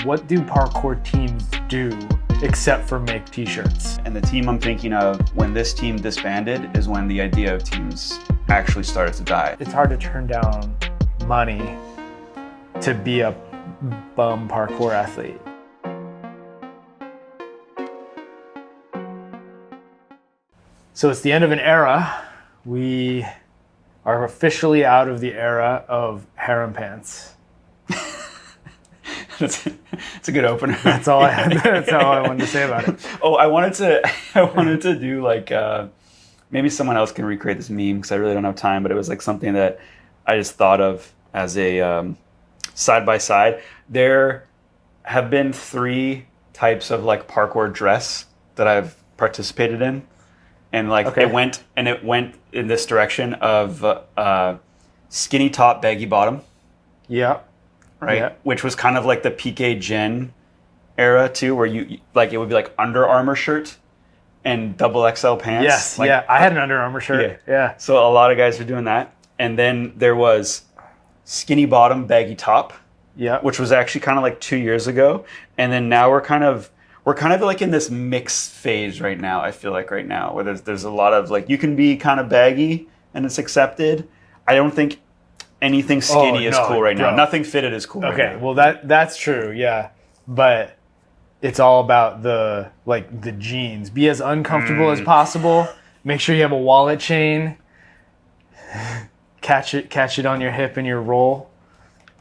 what do parkour teams do except for make t-shirts? And the team I'm thinking of, when this team disbanded, is when the idea of teams actually started to die. It's hard to turn down money to be a bum parkour athlete. So it's the end of an era. We are officially out of the era of harem pants. That's a good opener. That's all I wanted to say about it. Oh, I wanted to do like maybe someone else can recreate this meme because I really don't have time. But it was like something that I just thought of as a side by side. There have been 3 types of like parkour dress that I've participated in, and like it went in this direction of skinny top, baggy bottom. Yeah. Right, yeah. Which was kind of like the PK Gen era too, where you like it would be like Under Armour shirt and double XL pants. Yes, like, yeah. I had an Under Armour shirt. Yeah. So a lot of guys were doing that, and then there was skinny bottom, baggy top. Yeah. Which was actually kind of like 2 years ago, and then now we're kind of like in this mixed phase right now. I feel like right now where there's a lot of like you can be kind of baggy and it's accepted. I don't think anything skinny is cool right now. Nothing fitted is cool. Okay, right now. well that's true, yeah. But it's all about the jeans. Be as uncomfortable as possible. Make sure you have a wallet chain. Catch it on your hip and your roll.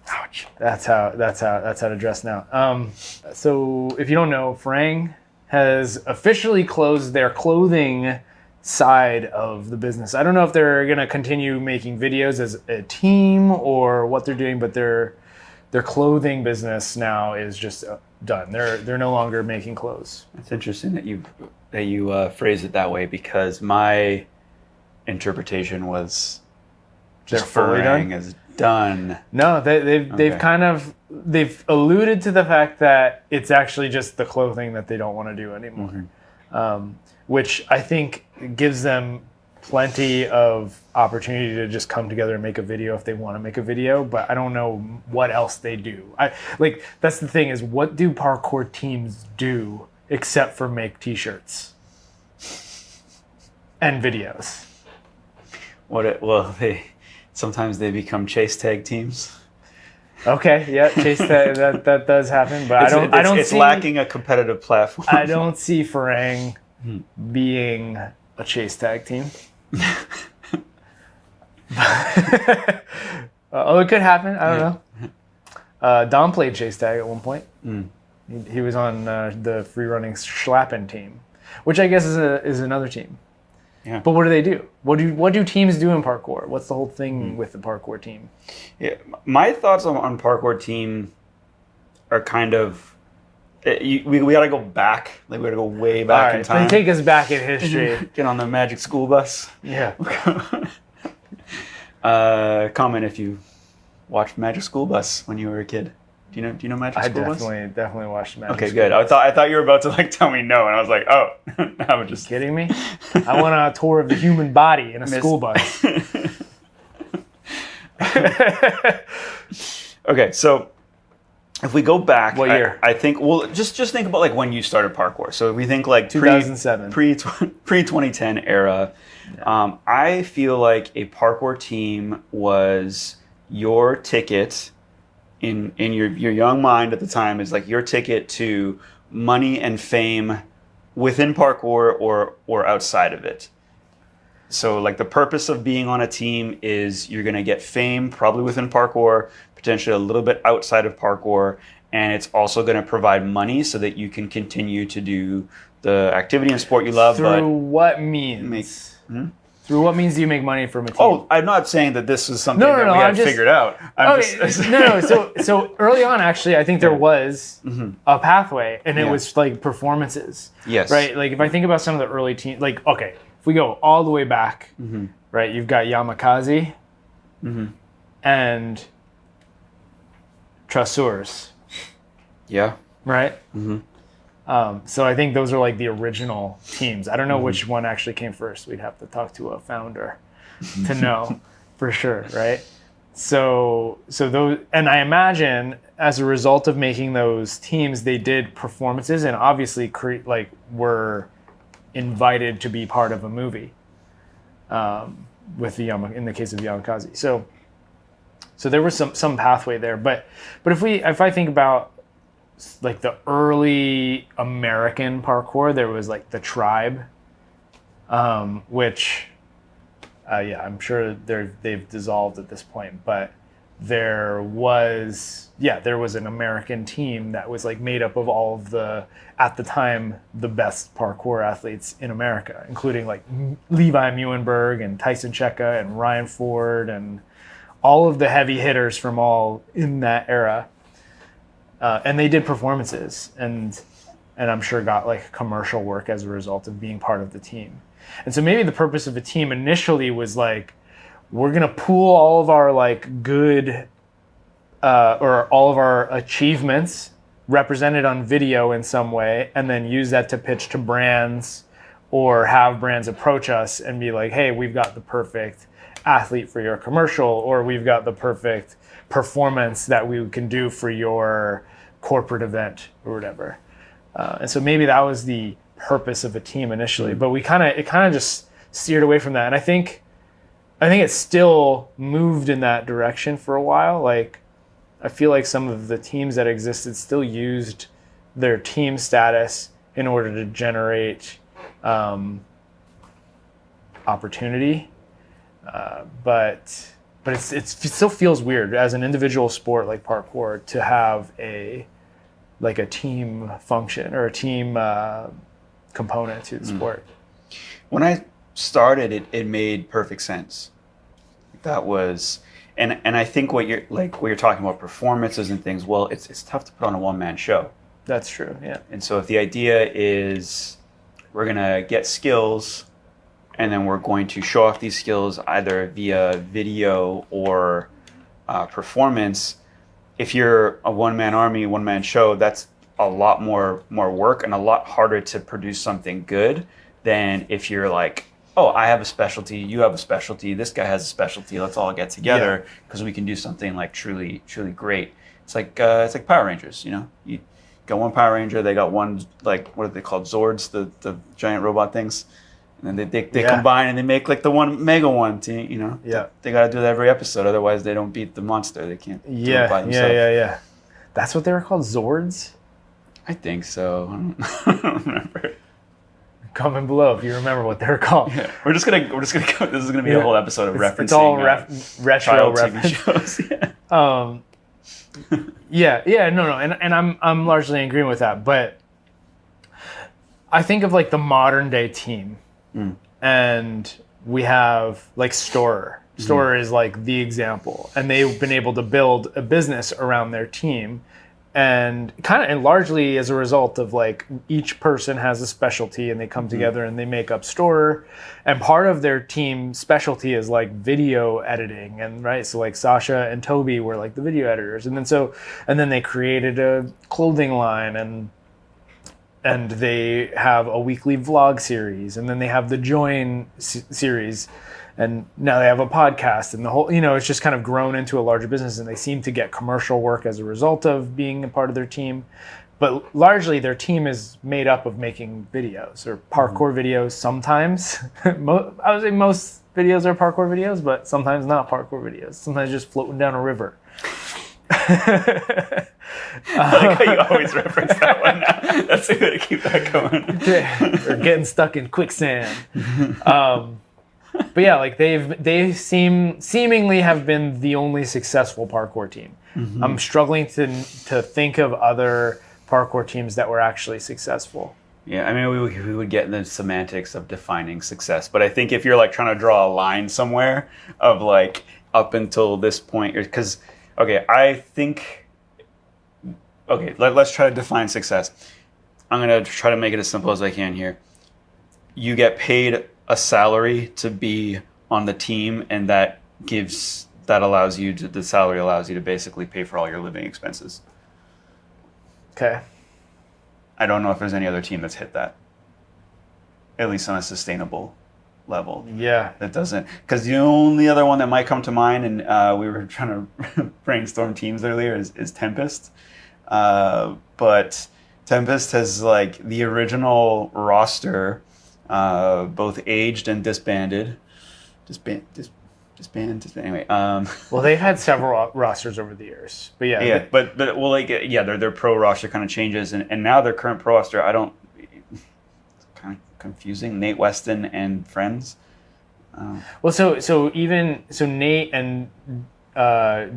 Ouch. That's how to dress now. So if you don't know, Farang has officially closed their clothing side of the business. I don't know if they're going to continue making videos as a team or what they're doing, but their clothing business now is just done. They're no longer making clothes. It's interesting that you phrase it that way, because my interpretation was just fully done? is done. No, they've alluded to the fact that it's actually just the clothing that they don't want to do anymore. Mm-hmm. Which I think gives them plenty of opportunity to just come together and make a video if they want to make a video, but I don't know what else they do. That's the thing, is what do parkour teams do except for make t-shirts and videos? Sometimes they become chase tag teams. Okay, yeah, chase tag, that does happen, but it's lacking a competitive platform. I don't see Farang being a chase tag team. Oh, it could happen. I don't know. Dom played chase tag at one point. He was on the free running Schlappen team, which I guess is another team. Yeah. But what do they do? What do teams do in parkour? What's the whole thing with the parkour team? Yeah, my thoughts on parkour team are kind of we got to go back. Like we got to go way back in time. Take us back in history. Get on the Magic School Bus. Yeah. Comment if you watched Magic School Bus when you were a kid. Do you know Magic School Bus? I definitely watched Magic Okay, School good. Bus. I thought you were about to like tell me no, and I was like, oh, I'm just kidding me. I went on a tour of the human body in a school bus. Okay, so if we go back, what year? I think just think about like when you started parkour. So if we think like 2007, pre 2010 era. Yeah. I feel like a parkour team was your ticket in your young mind at the time, is like your ticket to money and fame within parkour or outside of it. So like the purpose of being on a team is you're going to get fame probably within parkour, potentially a little bit outside of parkour, and it's also going to provide money so that you can continue to do the activity and sport you love. Through what means? Through what means do you make money from a team? Oh, I'm not saying that this was something that we had figured out. So early on, actually, I think there was a pathway, and it was like performances. Yes. Right? Like if I think about some of the early teams, like, okay, if we go all the way back, right, you've got Yamakaze and Trasurs. Yeah. Right? So I think those are like the original teams. I don't know which one actually came first. We'd have to talk to a founder to know for sure, right? So those, and I imagine as a result of making those teams, they did performances and obviously were invited to be part of a movie. With the in the case of the Yamakaze. So there was some pathway there. But if I think about like the early American parkour, there was like the Tribe, which I'm sure they've dissolved at this point, but there was an American team that was like made up of all of at the time the best parkour athletes in America, including like Levi Muenberg and Tyson Cheka and Ryan Ford and all of the heavy hitters from all in that era. And they did performances and I'm sure got like commercial work as a result of being part of the team. And so maybe the purpose of a team initially was like, we're going to pool all of our like good or all of our achievements represented on video in some way, and then use that to pitch to brands or have brands approach us and be like, hey, we've got the perfect athlete for your commercial, or we've got the perfect performance that we can do for your corporate event or whatever. And so maybe that was the purpose of a team initially, but it kind of just steered away from that. And I think it still moved in that direction for a while. Like, I feel like some of the teams that existed still used their team status in order to generate opportunity. But it still feels weird as an individual sport like parkour to have a team function or a team component to the sport. When I started, it made perfect sense. That was, and I think what you're talking about performances and things. Well, it's tough to put on a one-man show. That's true. Yeah. And so if the idea is we're gonna get skills, and then we're going to show off these skills either via video or performance. If you're a one-man army, one-man show, that's a lot more work and a lot harder to produce something good than if you're like, oh, I have a specialty, you have a specialty, this guy has a specialty, let's all get together because we can do something like truly great. It's like Power Rangers, you know? You got one Power Ranger, they got one, like, what are they called? Zords, the giant robot things. And then they combine and they make like the one mega one team, you know? Yeah. They got to do that every episode, otherwise they don't beat the monster. They can't do it by themselves. Yeah. That's what they were called, Zords? I think so. I don't remember. Comment below if you remember what they're called. Yeah. We're just gonna go. This is gonna be a whole episode of referencing. It's all retro TV shows. No, and I'm largely agreeing with that. But I think of like the modern day team, and we have like Storer. Storer is like the example, and they've been able to build a business around their team. And largely as a result of like each person has a specialty and they come together and they make up Storer, and part of their team specialty is like video editing, and right, so like Sasha and Toby were like the video editors, and then they created a clothing line, and they have a weekly vlog series, and then they have the Join series. And now they have a podcast, and the whole, it's just kind of grown into a larger business, and they seem to get commercial work as a result of being a part of their team. But largely their team is made up of making videos or parkour videos sometimes. I would say most videos are parkour videos, but sometimes not parkour videos. Sometimes just floating down a river. I like how you always reference that one now. That's a way to keep that going. Or getting stuck in quicksand. But yeah, like they seemingly have been the only successful parkour team. I'm struggling to think of other parkour teams that were actually successful. Yeah, I mean, we would get in the semantics of defining success, but I think if you're like trying to draw a line somewhere of like up until this point, because let's try to define success. I'm gonna try to make it as simple as I can here. You get paid a salary to be on the team, and the salary allows you to basically pay for all your living expenses. Okay. I don't know if there's any other team that's hit that, at least on a sustainable level. Yeah. That doesn't, because the only other one that might come to mind, and we were trying to brainstorm teams earlier, is Tempest. But Tempest has like the original roster, both aged and disbanded. Anyway. Well, they've had several rosters over the years, but yeah. Yeah, but well, like their pro roster kind of changes, and now their current pro roster, it's kind of confusing. Nate Weston and friends. Well, so Nate and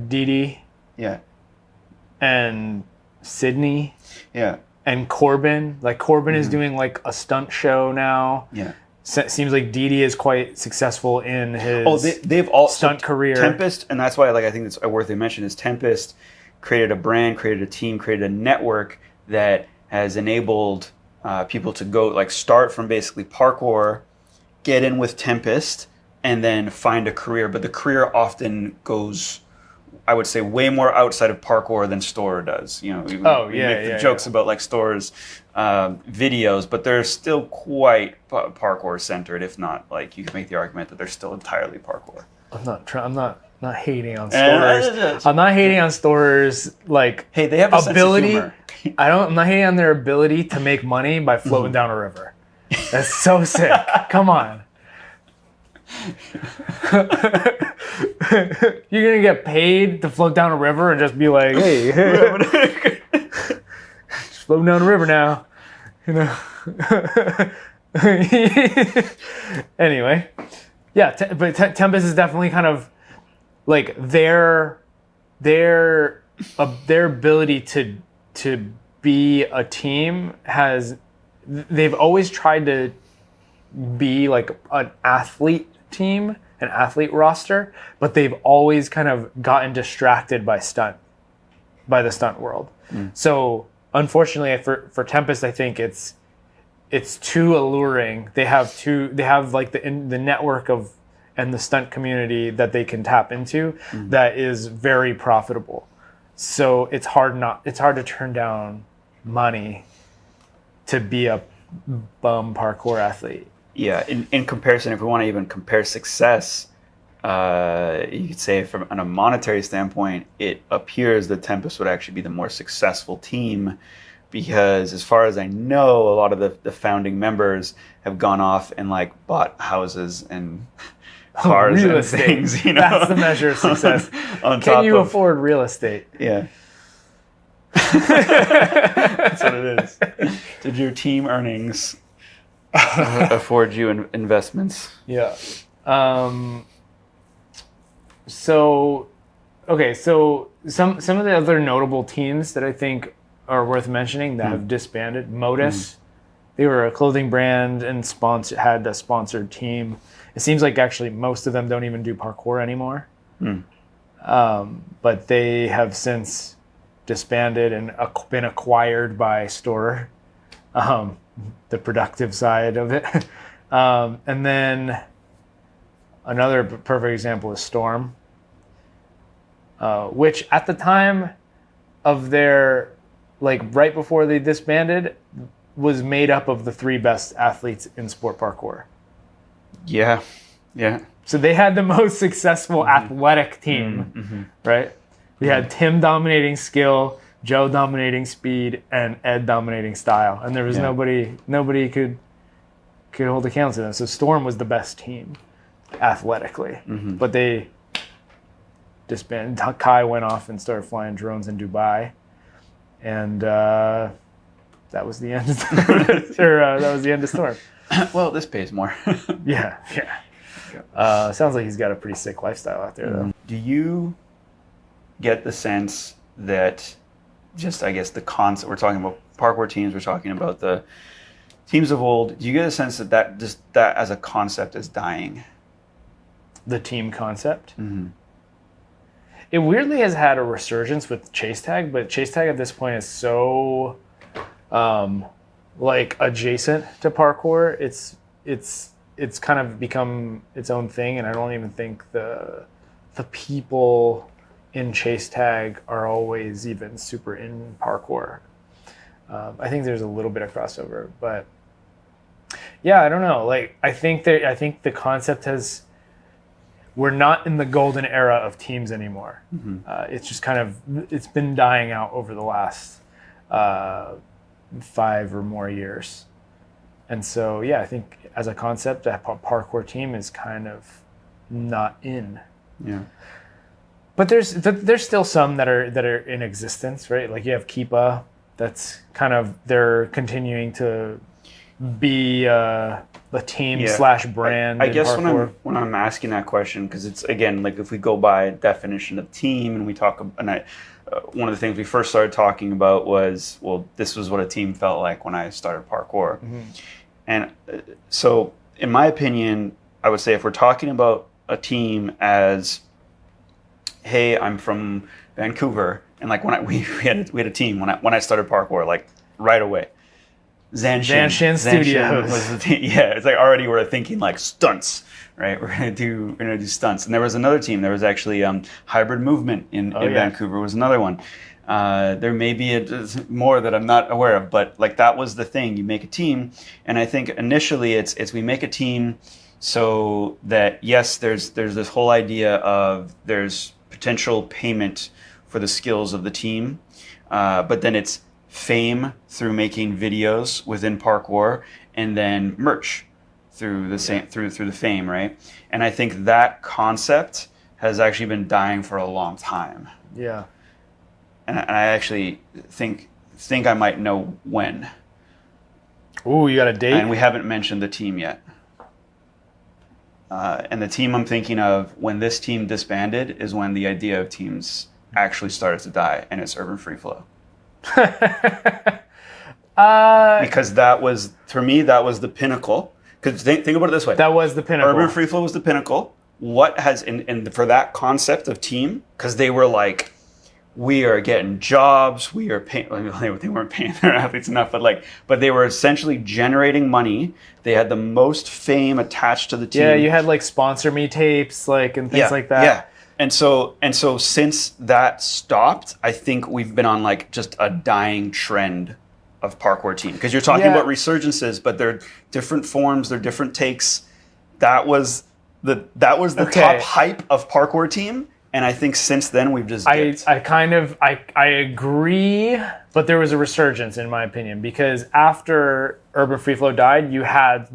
Didi. Yeah. And Sydney. Yeah. And Corbin. Like Corbin is doing like a stunt show now. Yeah. Seems like Didi is quite successful in his they've all stunt career. Tempest, and that's why I think it's worth to mention, is Tempest created a brand, created a team, created a network that has enabled people to go like start from basically parkour, get in with Tempest, and then find a career. But the career often goes, I would say, way more outside of parkour than Storer does. We make the jokes about like Storer's videos, but they're still quite parkour centered. If not, like you can make the argument that they're still entirely parkour. I'm not hating on Storers. I'm not hating on Storers. Like, hey, they have a ability. Sense of humor. I'm not hating on their ability to make money by floating down a river. That's so sick. Come on. You're gonna get paid to float down a river and just be like, hey, just floating down a river now, Anyway, yeah, but Tempest is definitely kind of like their ability to be a team they've always tried to be like an athlete team, an athlete roster, but they've always kind of gotten distracted by the stunt world. So unfortunately for Tempest, I think it's too alluring. They have like the network of and the stunt community that they can tap into that is very profitable. So it's hard to turn down money to be a bum parkour athlete. Yeah, in comparison, if we want to even compare success, you could say on a monetary standpoint, it appears that Tempest would actually be the more successful team, because as far as I know, a lot of the founding members have gone off and like bought houses and cars real and estate. Things. That's the measure of success. Can you afford real estate? Yeah. That's what it is. Did your team earnings afford you investments? Yeah. So some of the other notable teams that I think are worth mentioning that have disbanded. Motus, they were a clothing brand and had a sponsored team. It seems like actually most of them don't even do parkour anymore. But they have since disbanded and been acquired by Storer, the productive side of it. And then another perfect example is Storm, which at the time of their, like right before they disbanded, was made up of the 3 best athletes in sport parkour. Yeah. So they had the most successful athletic team, right? We had Tim dominating skill, Joe dominating speed, and Ed dominating style, and there was nobody could hold a candle to them. So Storm was the best team athletically, but they disbanded. Kai went off and started flying drones in Dubai, and that was the end. That was the end of Storm. Well, this pays more. Yeah. Sounds like he's got a pretty sick lifestyle out there, though. Do you get the sense that just, I guess, the concept, we're talking about parkour teams, we're talking about the teams of old, do you get a sense that as a concept is dying? The team concept? It weirdly has had a resurgence with chase tag, but chase tag at this point is so like adjacent to parkour. It's kind of become its own thing, and I don't even think the people in chase tag are always even super in parkour. I think there's a little bit of crossover, but yeah, I don't know. Like, I think the concept has. We're not in the golden era of teams anymore. It's just kind of it's been dying out over the last 5 or more years, and so yeah, I think as a concept, that parkour team is kind of not in. Yeah. But there's still some that are in existence, right? Like you have Keepa, that's kind of they're continuing to be the team / brand. I guess parkour. when I'm asking that question, because it's again like if we go by definition of team and we talk, and one of the things we first started talking about was, well, this was what a team felt like when I started parkour, and so in my opinion, I would say if we're talking about a team as, hey, I'm from Vancouver, and like when we had a team when I started parkour, like right away. Zanshin Studios was the team. Yeah, it's like already we're thinking like stunts, right? We're gonna do stunts. And there was another team. There was actually Hybrid Movement in Vancouver was another one. There may be more that I'm not aware of, but like that was the thing. You make a team, and I think initially it's we make a team so that yes, there's this whole idea of there's potential payment for the skills of the team, but then it's fame through making videos within parkour, and then merch through the same through the fame, right? And I think that concept has actually been dying for a long time. Yeah. And I actually think I might know when. Ooh, you got a date? And we haven't mentioned the team yet. And the team I'm thinking of, when this team disbanded, is when the idea of teams actually started to die, and it's Urban Free Flow. Because that was, for me, that was the pinnacle. Because think about it this way. That was the pinnacle. Urban Free Flow was the pinnacle. What has, and for that concept of team, because they were like, we are getting jobs, we are paying, they weren't paying their athletes enough, but they were essentially generating money. They had the most fame attached to the team. Yeah, you had like sponsor me tapes, like, and things like that. Yeah. And so since that stopped, I think we've been on like just a dying trend of parkour team. Because you're talking about resurgences, but they're different forms, they're different takes. That was the top hype of parkour team. And I think since then we've just dipped. I agree, but there was a resurgence in my opinion, because after Urban Free Flow died, you had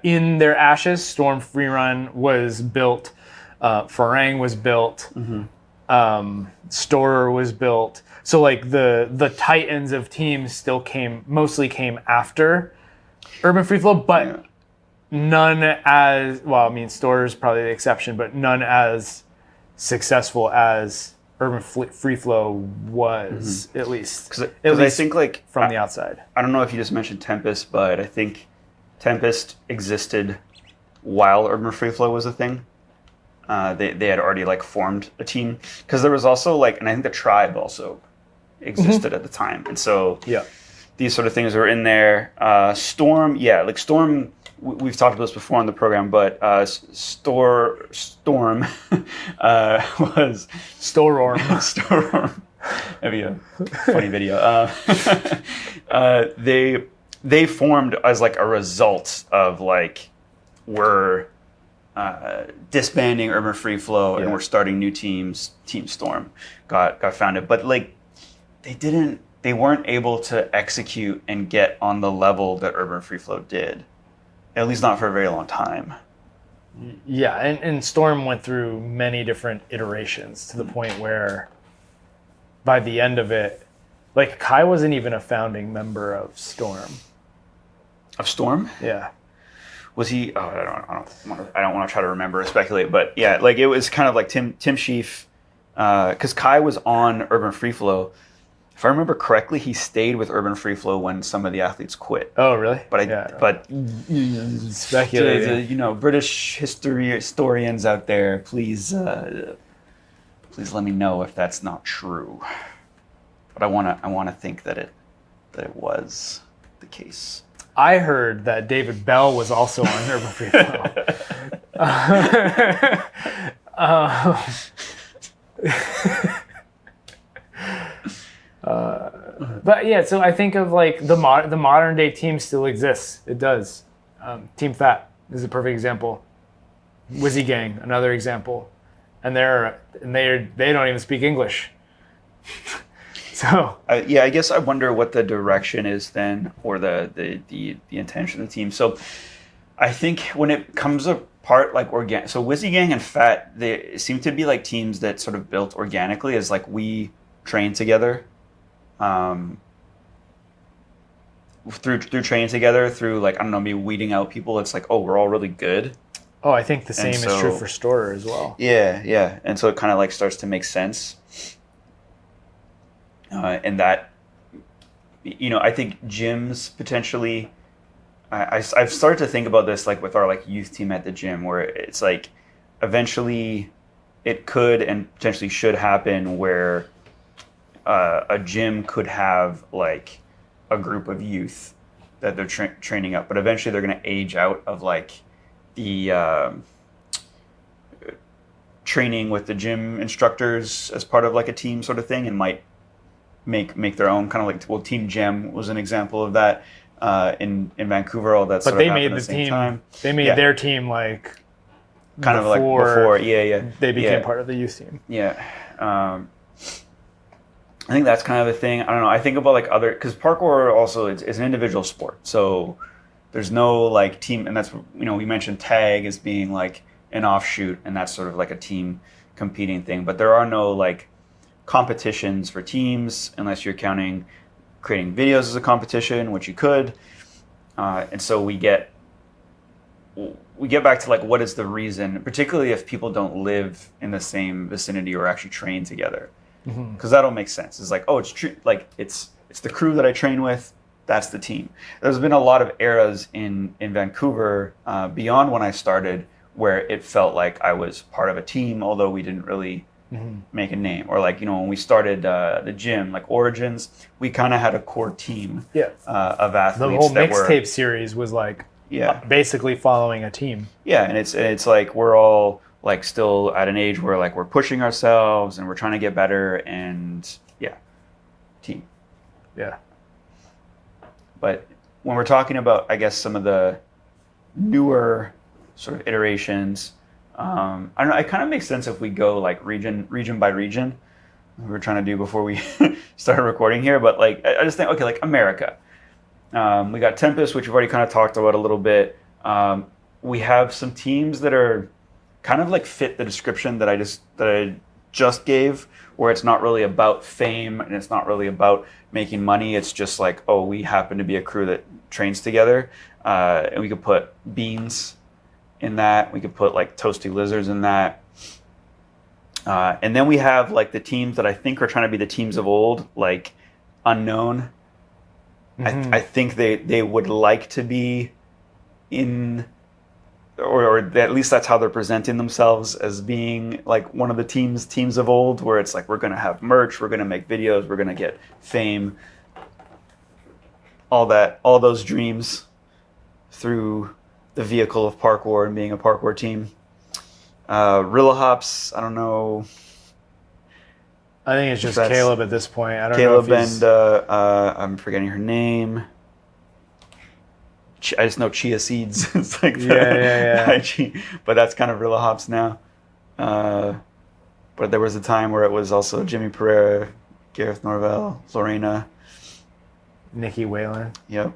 in their ashes, Storm Freerun was built, Farang was built, Storer was built. So like the titans of teams mostly came after Urban Free Flow, but none as well. I mean, Storer's probably the exception, but none as successful as Urban Free Flow was, at least. Because I think like from the outside. I don't know if you just mentioned Tempest, but I think Tempest existed while Urban Free Flow was a thing. They had already like formed a team, because there was also like, and I think the Tribe also existed at the time, and so these sort of things were in there. Storm, Storm. We've talked about this before on the program, but Storm was Stororm. Stororm. That'd be a funny video. They formed as like a result of like we're disbanding Urban Free Flow and we're starting new teams. Team Storm got founded, but like they weren't able to execute and get on the level that Urban Free Flow did. At least not for a very long time. Yeah, and Storm went through many different iterations to the point where by the end of it, like Kai wasn't even a founding member of Storm. Of Storm? Yeah. Was he? Oh, I don't want to try to remember or speculate, but yeah, like it was kind of like Tim Sheaf, because Kai was on Urban Free Flow. If I remember correctly, he stayed with Urban Free Flow when some of the athletes quit. Oh, really? But speculating. British historians out there, please let me know if that's not true. But I want to think that it was the case. I heard that David Bell was also on Urban Free Flow. But yeah, so I think of like the modern day team still exists. It does. Team Fat is a perfect example. Wizzy Gang, another example, and they don't even speak English. So I guess I wonder what the direction is then, or the intention of the team. So I think when it comes apart, like so Wizzy Gang and Fat, they seem to be like teams that sort of built organically as like we train together, through training together, through like, I don't know, maybe weeding out people. It's like, oh, we're all really good. Oh, I think the same is true for Storer as well. Yeah. And so it kind of like starts to make sense. And that, I think gyms potentially, I've started to think about this like with our like youth team at the gym, where it's like eventually it could and potentially should happen where a gym could have like a group of youth that they're training up, but eventually they're going to age out of like the training with the gym instructors as part of like a team sort of thing, and might make their own kind of like, well, Team Gem was an example of that in Vancouver. All that, but they made the team. Time. They made their team like kind of like before. Yeah. They became part of the youth team. Yeah. I think that's kind of the thing. I don't know. I think about like because parkour also is an individual sport, so there's no like team, and that's, we mentioned tag as being like an offshoot, and that's sort of like a team competing thing, but there are no like competitions for teams unless you're counting creating videos as a competition, which you could, and so we get back to like, what is the reason, particularly if people don't live in the same vicinity or actually train together, because that'll make sense. It's like, oh, it's true, like it's the crew that I train with, that's the team. There's been a lot of eras in Vancouver beyond when I started where it felt like I was part of a team, although we didn't really make a name. Or like, when we started the gym, like Origins, we kind of had a core team of athletes. The whole mixtape series was like basically following a team. Yeah, and it's like we're all like still at an age where like we're pushing ourselves and we're trying to get better, and team. Yeah. But when we're talking about, I guess, some of the newer sort of iterations, I don't know, it kind of makes sense if we go like region by region. We were trying to do before we started recording here, but like I just think, okay, like America. We got Tempest, which we've already kind of talked about a little bit. We have some teams that are kind of like fit the description that I just gave, where it's not really about fame and it's not really about making money. It's just like, oh, we happen to be a crew that trains together, and we could put Beans in that. We could put like Toasty Lizards in that. And then we have like the teams that I think are trying to be the teams of old, like Unknown. I think they would like to be in, or at least that's how they're presenting themselves, as being like one of the teams of old, where it's like, we're going to have merch, we're going to make videos, we're going to get fame, all those dreams through the vehicle of parkour and being a parkour team. Rilla Hops, I don't know. I think it's just Caleb at this point. I don't Caleb know if he's... and I'm forgetting her name. I just know Chia Seeds. It's like but that's kind of Rilla Hops now. But there was a time where it was also Jimmy Pereira, Gareth Norvell, Lorena, Nikki Whalen. Yep, it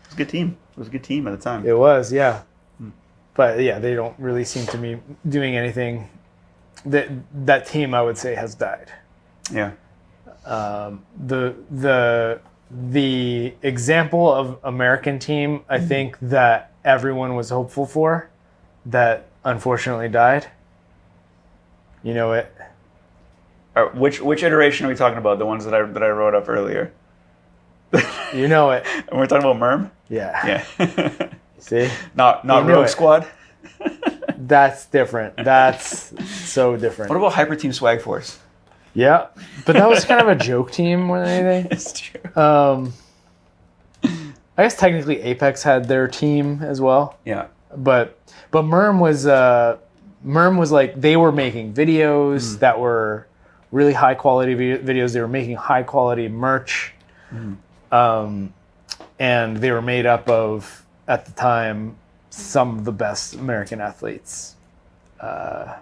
was a good team. It was a good team at the time. It was, yeah. But yeah, they don't really seem to be doing anything. That team, I would say, has died. Yeah. The example of American team, I think that everyone was hopeful for, that unfortunately died. You know it. Which iteration are we talking about? The ones that I wrote up earlier. You know it. And we're talking about Merm? Yeah. Yeah. See? Not Rogue Squad? That's different. That's so different. What about Hyper Team Swag Force? Yeah, but that was kind of a joke team more than anything. It's true. I guess technically Apex had their team as well. Yeah. But Merm was like, they were making videos that were really high quality videos. They were making high quality merch. And they were made up of, at the time, some of the best American athletes that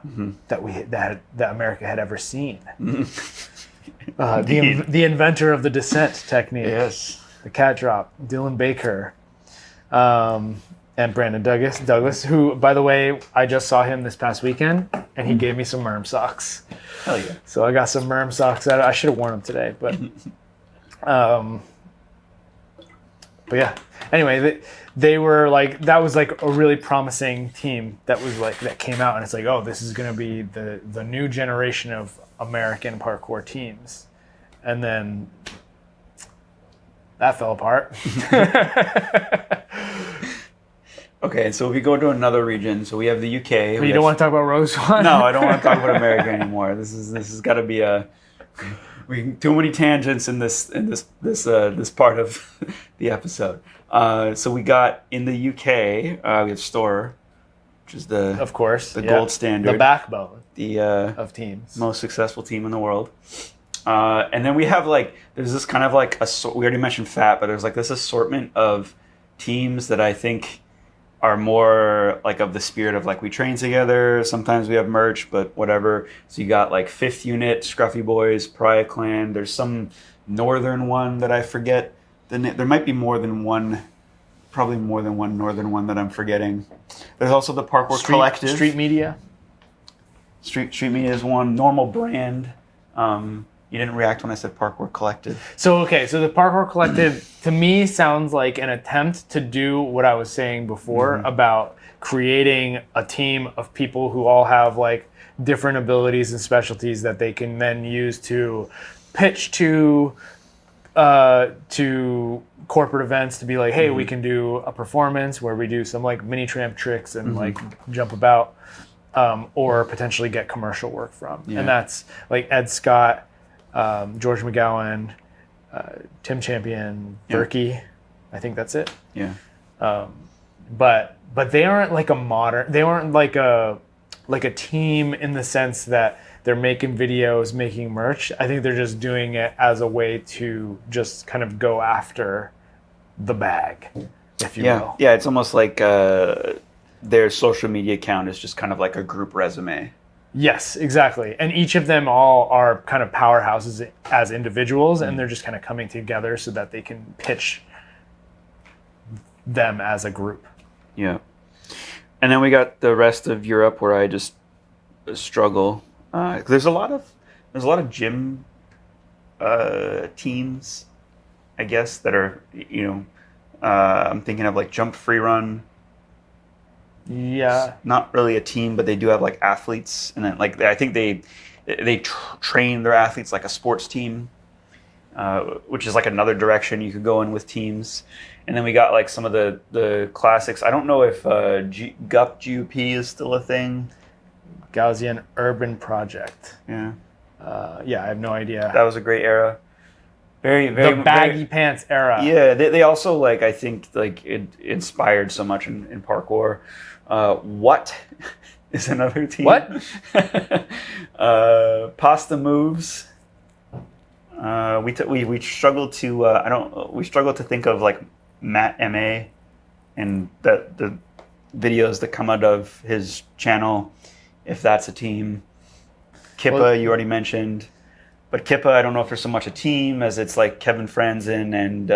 America had ever seen. The inventor of the descent technique, Yes, the cat drop, Dylan Baker, and Brandon Douglas, who, by the way, I just saw him this past weekend, and he gave me some Merm socks. hell yeah. So I got some Merm socks. I should have worn them today, but yeah. Anyway, they were like, that was like a really promising team that was like, that came out, and it's like, oh, this is going to be the new generation of American parkour teams. And then that fell apart. Okay, so if we go to another region, so we have the UK. But you don't want to talk about Rose One? No, I don't want to talk about America anymore. This has got to be too many tangents in this part of the episode. So we got in the UK, we have Store, which is of course, the gold standard, the backbone of teams, most successful team in the world. And then we have there's this kind of we already mentioned FAT, but there's like this assortment of teams that I think are more like of the spirit of like we train together. Sometimes we have merch, but whatever. So you got like 5th Unit, Scruffy Boys, Pariah Clan. There's some northern one that I forget. There might be more than one, probably more than one northern one that I'm forgetting. There's also the Parkour Collective. Street Media. Street Media is one. Normal Brand. You didn't react when I said Parkour Collective. So the Parkour Collective to me sounds like an attempt to do what I was saying before about creating a team of people who all have like different abilities and specialties that they can then use to pitch to corporate events to be like, hey, we can do a performance where we do some like mini tramp tricks and like jump about, or potentially get commercial work from. And that's like Ed Scott, George McGowan, Tim Champion, Berkey. I think that's it. Yeah. But they aren't like they aren't like a team in the sense that they're making videos, making merch. I think they're just doing it as a way to just kind of go after the bag, if you will. Yeah, it's almost like their social media account is just kind of like a group resume. Yes, exactly. And each of them all are kind of powerhouses as individuals, and they're just kind of coming together so that they can pitch them as a group. Yeah. And then we got the rest of Europe where I just struggle. There's a lot of gym teams, I guess, that are, I'm thinking of like Jump Free Run. Yeah. Not really a team, but they do have like athletes, and then like I think they train their athletes like a sports team, which is like another direction you could go in with teams. And then we got like some of the classics. I don't know if GUP is still a thing. Gaussian Urban Project. Yeah. I have no idea. That was a great era. Very the baggy pants era. Yeah, they also like I think like it inspired so much in parkour. What is another team? What? Pasta Moves. We struggled to think of like Matt MA and the videos that come out of his channel, if that's a team. Kippa, you already mentioned. But Kippa, I don't know if there's so much a team as it's like Kevin Franzen and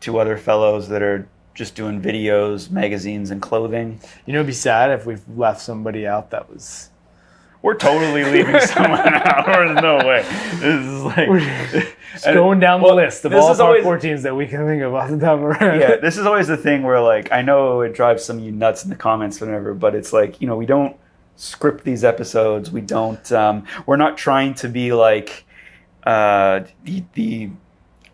2 other fellows that are just doing videos, magazines, and clothing. It'd be sad if we've left somebody out that was... We're totally leaving someone out. There's no way. This is like... Just going down the list of all parkour teams that we can think of off the top of our head. Yeah, this is always the thing where like, I know it drives some of you nuts in the comments whenever, but it's like, we don't script these episodes. We don't, we're not trying to be like, we're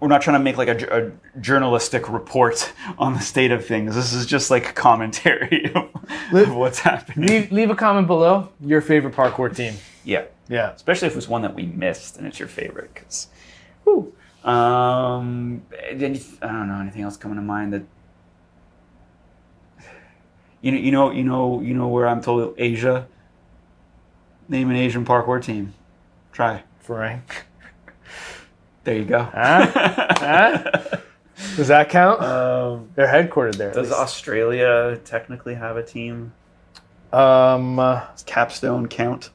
not trying to make like a journalistic report on the state of things. This is just like commentary of what's happening. Leave a comment below your favorite parkour team. Yeah. Especially if it's one that we missed and it's your favorite. Because, I don't know anything else coming to mind that. You know where I'm told Asia. Name an Asian parkour team. Try. Farang. There you go. Does that count? They're headquartered there. Does Australia technically have a team? Does Capstone count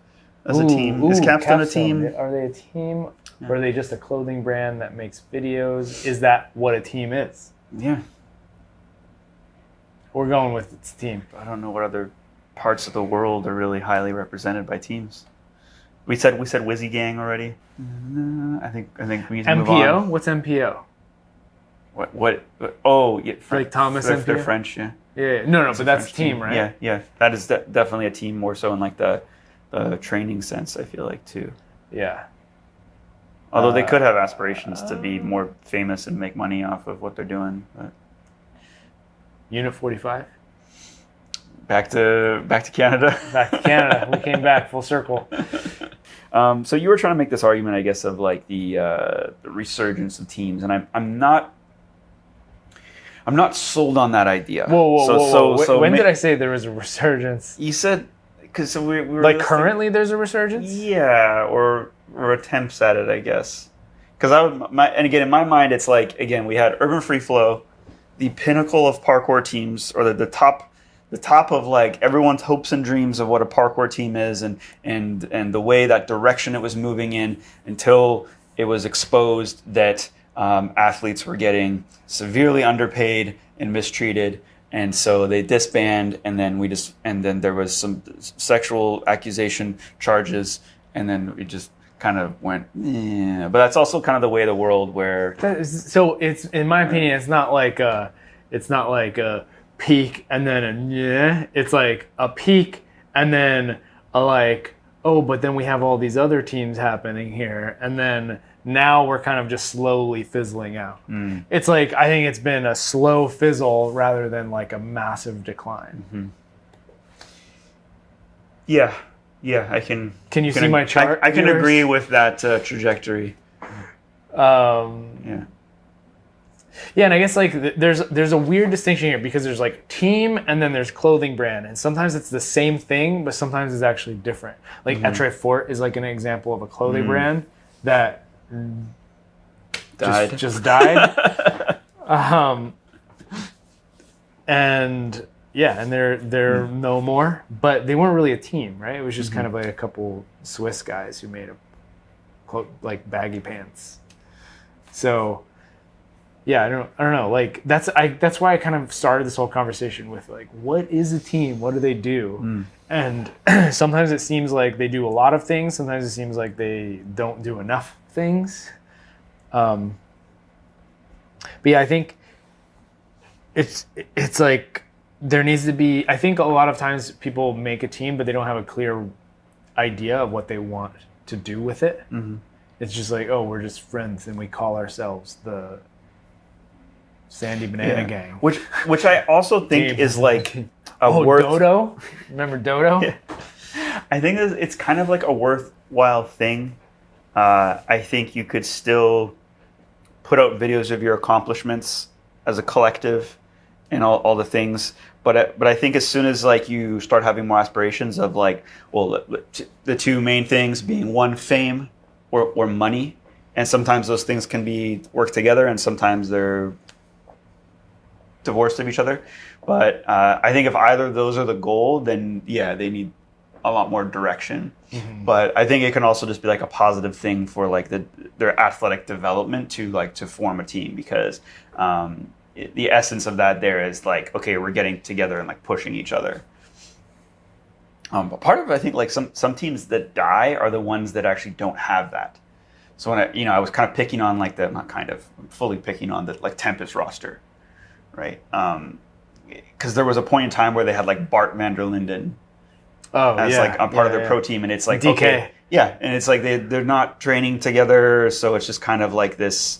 as a team? Is Capstone a team? Are they a team? Yeah. Or are they just a clothing brand that makes videos? Is that what a team is? Yeah. We're going with its team. I don't know what other parts of the world are really highly represented by teams. We said Wizzy Gang already. I think we need to move on. MPO? What's MPO? What? Oh, yeah, like Thomas they're, MPO? They're French, yeah. Yeah, no, but that's team, right? Yeah, yeah. That is definitely a team, more so in like the training sense, I feel like, too. Yeah. Although they could have aspirations to be more famous and make money off of what they're doing. But. Unit 45? Back to Canada. Back to Canada. We came back full circle. So you were trying to make this argument, I guess, of like the resurgence of teams, and I'm not sold on that idea. Whoa. When did I say there was a resurgence? You said, because we were like currently there's a resurgence? Yeah, or attempts at it, I guess. Because and again, in my mind, it's like, again, we had Urban Free Flow, the pinnacle of parkour teams, or the top of like everyone's hopes and dreams of what a parkour team is, and the way that direction it was moving in, until it was exposed that athletes were getting severely underpaid and mistreated, and so they disband, and then there was some sexual accusation charges, and then we just kind of went, yeah. But that's also kind of the way of the world where. So it's, in my opinion, it's not like a peak and then a yeah. It's like a peak and then a like, oh, but then we have all these other teams happening here, and then now we're kind of just slowly fizzling out. It's like, I think it's been a slow fizzle rather than like a massive decline. Mm-hmm. Yeah. Yeah, I can. Can you see my chart? I can agree with that trajectory. Yeah. Yeah, and I guess like there's a weird distinction here, because there's like team and then there's clothing brand, and sometimes it's the same thing, but sometimes it's actually different. Like Etre Fort is like an example of a clothing brand that died. Just died. And yeah, and they're no more, but they weren't really a team, right? It was just kind of like a couple Swiss guys who made like baggy pants. So yeah, I don't know. Like that's why I kind of started this whole conversation with like, what is a team? What do they do? And sometimes it seems like they do a lot of things. Sometimes it seems like they don't do enough things. But yeah, I think it's like there needs to be. I think a lot of times people make a team, but they don't have a clear idea of what they want to do with it. It's just like, oh, we're just friends, and we call ourselves the Sandy Banana Gang. Which I also think is like Dodo. Remember Dodo? Yeah. I think it's kind of like a worthwhile thing. I think you could still put out videos of your accomplishments as a collective and all the things. But I think as soon as like you start having more aspirations of like, well, the two main things being one, fame or money, and sometimes those things can be work together, and sometimes they're divorced of each other. But I think if either of those are the goal, then yeah, they need a lot more direction. But I think it can also just be like a positive thing for like their athletic development to form a team, because the essence of that there is like, okay, we're getting together and like pushing each other. But part of it, I think like some teams that die are the ones that actually don't have that. So when I was kind of picking on like fully picking on the like Tempest roster, right? Because there was a point in time where they had like Bart van der Linden as like a part of their pro team, and it's like DK. Okay, yeah, and it's like they're not training together, so it's just kind of like this.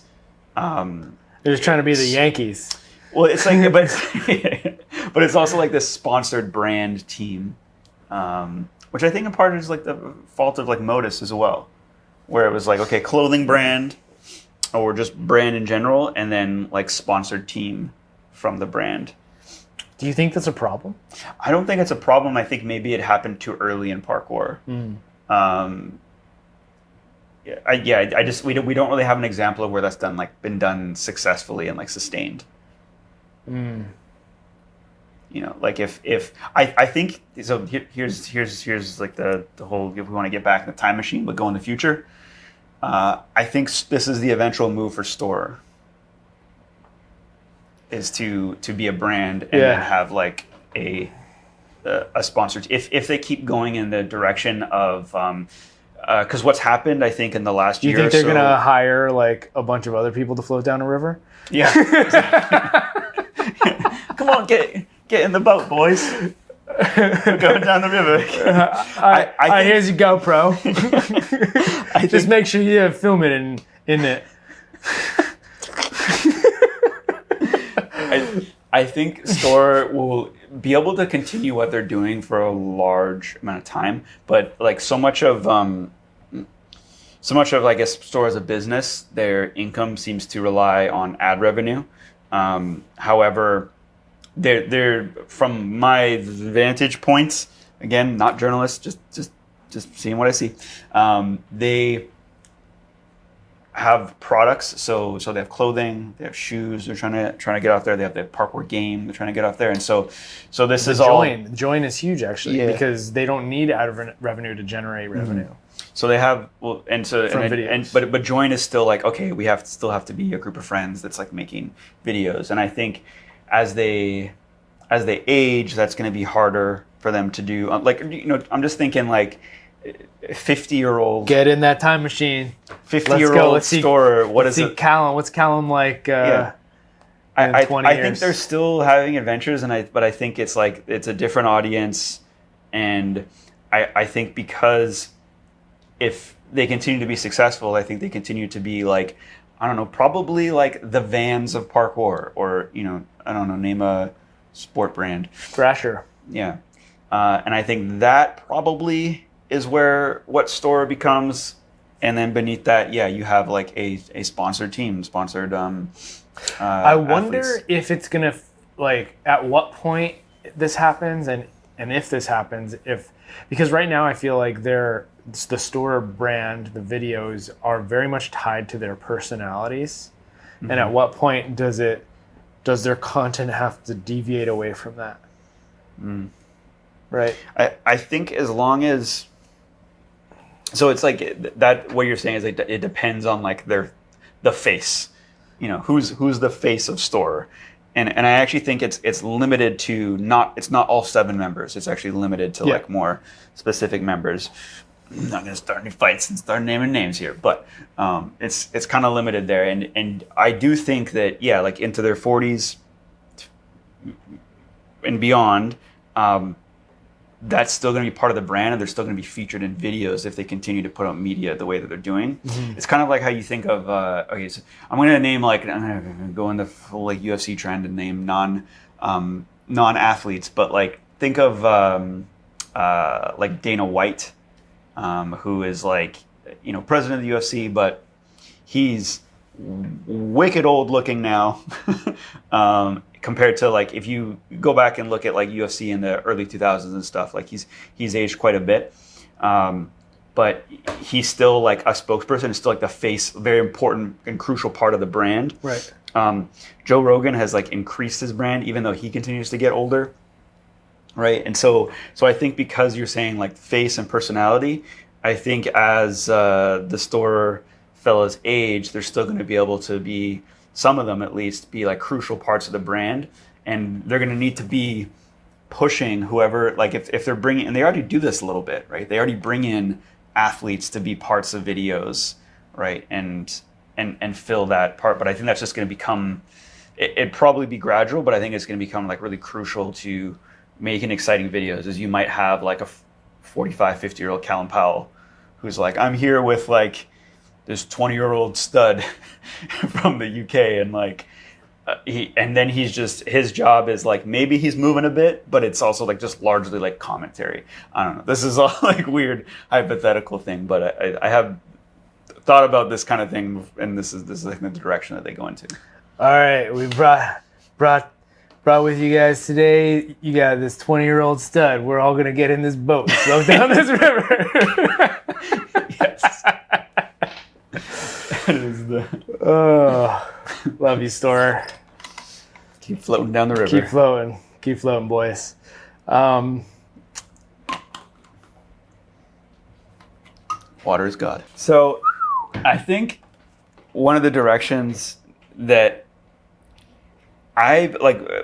They're just trying to be the Yankees. Well, it's like, but it's also like this sponsored brand team, which I think in part is like the fault of like Motus as well, where it was like, okay, clothing brand, or just brand in general, and then like sponsored team from the brand. Do you think that's a problem? I don't think it's a problem. I think maybe it happened too early in parkour. I just we don't really have an example of where that's been done successfully and like sustained. You know, like if I think so. Here's like the whole, if we want to get back in the time machine but go in the future, I think this is the eventual move for Store, is to be a brand and then have like a sponsor. If they keep going in the direction of because what's happened, I think, in the last year. You think they're gonna hire like a bunch of other people to float down a river? Yeah. Come on, get in the boat, boys. We're going down the river. I here's your GoPro. Just make sure you film it in it. I think Store will be able to continue what they're doing for a large amount of time, but like so much of I guess Store as a business, their income seems to rely on ad revenue. However, they're from my vantage points, again, not journalists, just seeing what I see. They have products, so they have clothing, they have shoes. They're trying to get out there. They have the parkour game. They're trying to get out there, and so this is all. Join is huge actually, because they don't need ad revenue to generate revenue. So they have from videos. But Join is still like, okay, we still have to be a group of friends that's like making videos, and I think as they age, that's going to be harder for them to do. Like, you know, I'm just thinking like 50-year-old. Get in that time machine. 50-year-old Store. What's Callum like? I 20 years? think they're still having adventures, but I think it's like it's a different audience, and I think because if they continue to be successful, I think they continue to be like, I don't know, probably like the Vans of parkour, or, you know, I don't know, name a sport brand. Thrasher. Yeah. And I think that probably is what Store becomes. And then beneath that, you have like a sponsored team, sponsored I wonder athletes. if it's going to, like, at what point this happens, and if this happens, because right now I feel like the Store brand, the videos are very much tied to their personalities. Mm-hmm. And at what point does their content have to deviate away from that? Right. I think as long as, so it's like that, what you're saying is like it depends on like the face, you know, who's the face of Store. And I actually think it's limited to it's not all 7 members. It's actually limited to like more specific members. I'm not going to start any fights and start naming names here, but it's kind of limited there. And I do think that, like into their 40s and beyond, that's still going to be part of the brand, and they're still going to be featured in videos if they continue to put out media the way that they're doing. Mm-hmm. It's kind of like how you think of, okay, so I'm going to name I'm going to go in the full like UFC trend and name non-athletes, but like think of like Dana White, who is like, you know, president of the UFC, but he's wicked old looking now. Compared to like if you go back and look at like UFC in the early 2000s and stuff, like he's aged quite a bit, but he's still like a spokesperson. It's still like the face, very important and crucial part of the brand. Right. Joe Rogan has like increased his brand even though he continues to get older. Right. And so I think because you're saying like face and personality, I think as the Store fellas age, they're still going to be able to be, some of them at least, be like crucial parts of the brand, and they're going to need to be pushing whoever, like if they're bringing, and they already do this a little bit, right? They already bring in athletes to be parts of videos, right? And fill that part. But I think that's just going to become, it'd probably be gradual, but I think it's going to become like really crucial to making exciting videos, as you might have like a 45, 50-year-old Callum Powell who's like, I'm here with like this 20-year-old stud from the UK, and like his job is like, maybe he's moving a bit, but it's also like just largely like commentary. I don't know. This is all like weird hypothetical thing, but I have thought about this kind of thing, and this is like the direction that they go into. All right, we brought with you guys today. You got this 20-year-old stud. We're all gonna get in this boat, slow down this river. Yes. Oh, love you, store. Keep floating down the river. Keep floating, boys. Water is God. So I think one of the directions that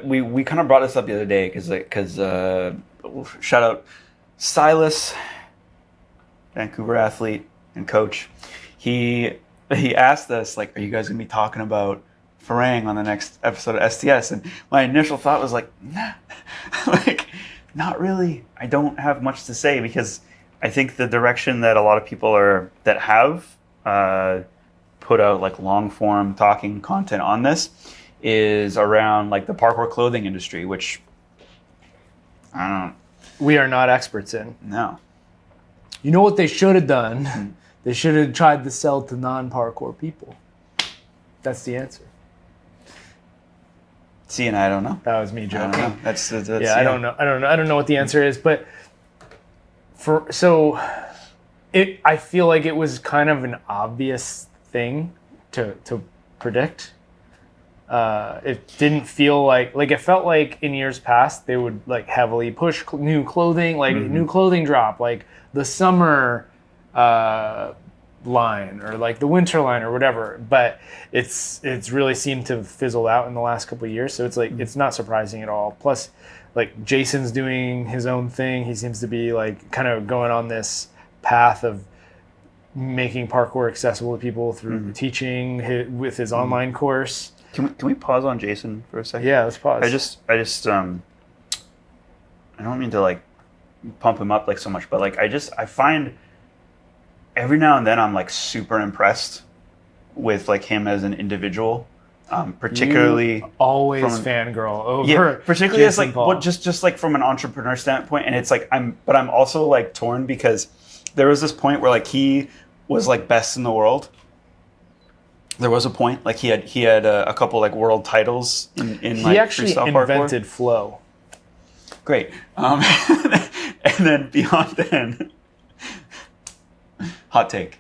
we kind of brought this up the other day because shout out Silas, Vancouver athlete and coach. He asked us, like, are you guys gonna be talking about Farang on the next episode of STS? And my initial thought was like, nah, like, not really. I don't have much to say because I think the direction that a lot of people that have put out like long form talking content on this is around like the parkour clothing industry, which I don't know. We are not experts in. No. You know what they should have done? They should have tried to sell to non-parkour people. That's the answer. See, and I don't know. That was me joking. I don't know. That's yeah, I don't know. I don't know what the answer is, but I feel like it was kind of an obvious thing to predict. It didn't feel like it felt like in years past they would like heavily push new clothing, like new clothing drop, like the summer line or like the winter line or whatever. But it's really seemed to fizzle out in the last couple of years. So it's like it's not surprising at all. Plus, like Jason's doing his own thing. He seems to be like kind of going on this path of making parkour accessible to people through teaching with his online course. Can we pause on Jason for a second? Yeah, let's pause. I just I don't mean to like pump him up like so much, but like I find every now and then I'm like super impressed with like him as an individual. Particularly you always fangirl over. Yeah, particularly Jason as like Paul. what just like from an entrepreneur standpoint, and it's like I'm also like torn because there was this point where like he was like best in the world. There was a point like he had a couple like world titles in like he actually freestyle parkour. invented flow. Great, and then beyond then, hot take,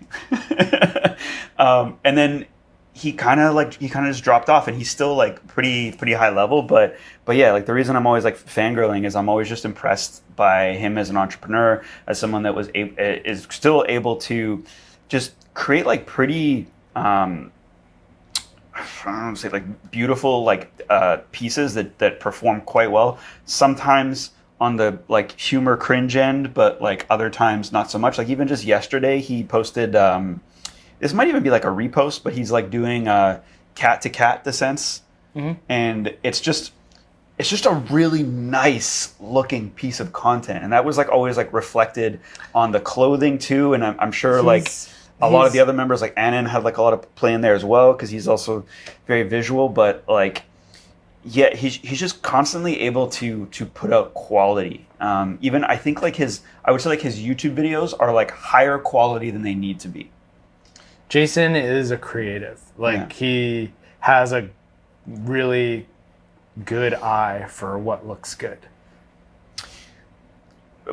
and then he kind of just dropped off, and he's still like pretty high level, but yeah, like the reason I'm always like fangirling is I'm always just impressed by him as an entrepreneur, as someone that is still able to just create like pretty I don't want to say like beautiful like pieces that perform quite well. Sometimes on the like humor cringe end, but like other times not so much. Like even just yesterday, he posted. This might even be like a repost, but he's like doing cat to cat descents, and it's just a really nice looking piece of content, and that was like always like reflected on the clothing too. And I'm sure like a lot of the other members, like Annan, had like a lot of play in there as well because he's also very visual. But like, yeah, he's just constantly able to put out quality. Even I think like I would say like his YouTube videos are like higher quality than they need to be. Jason is a creative. Like he has a really good eye for what looks good.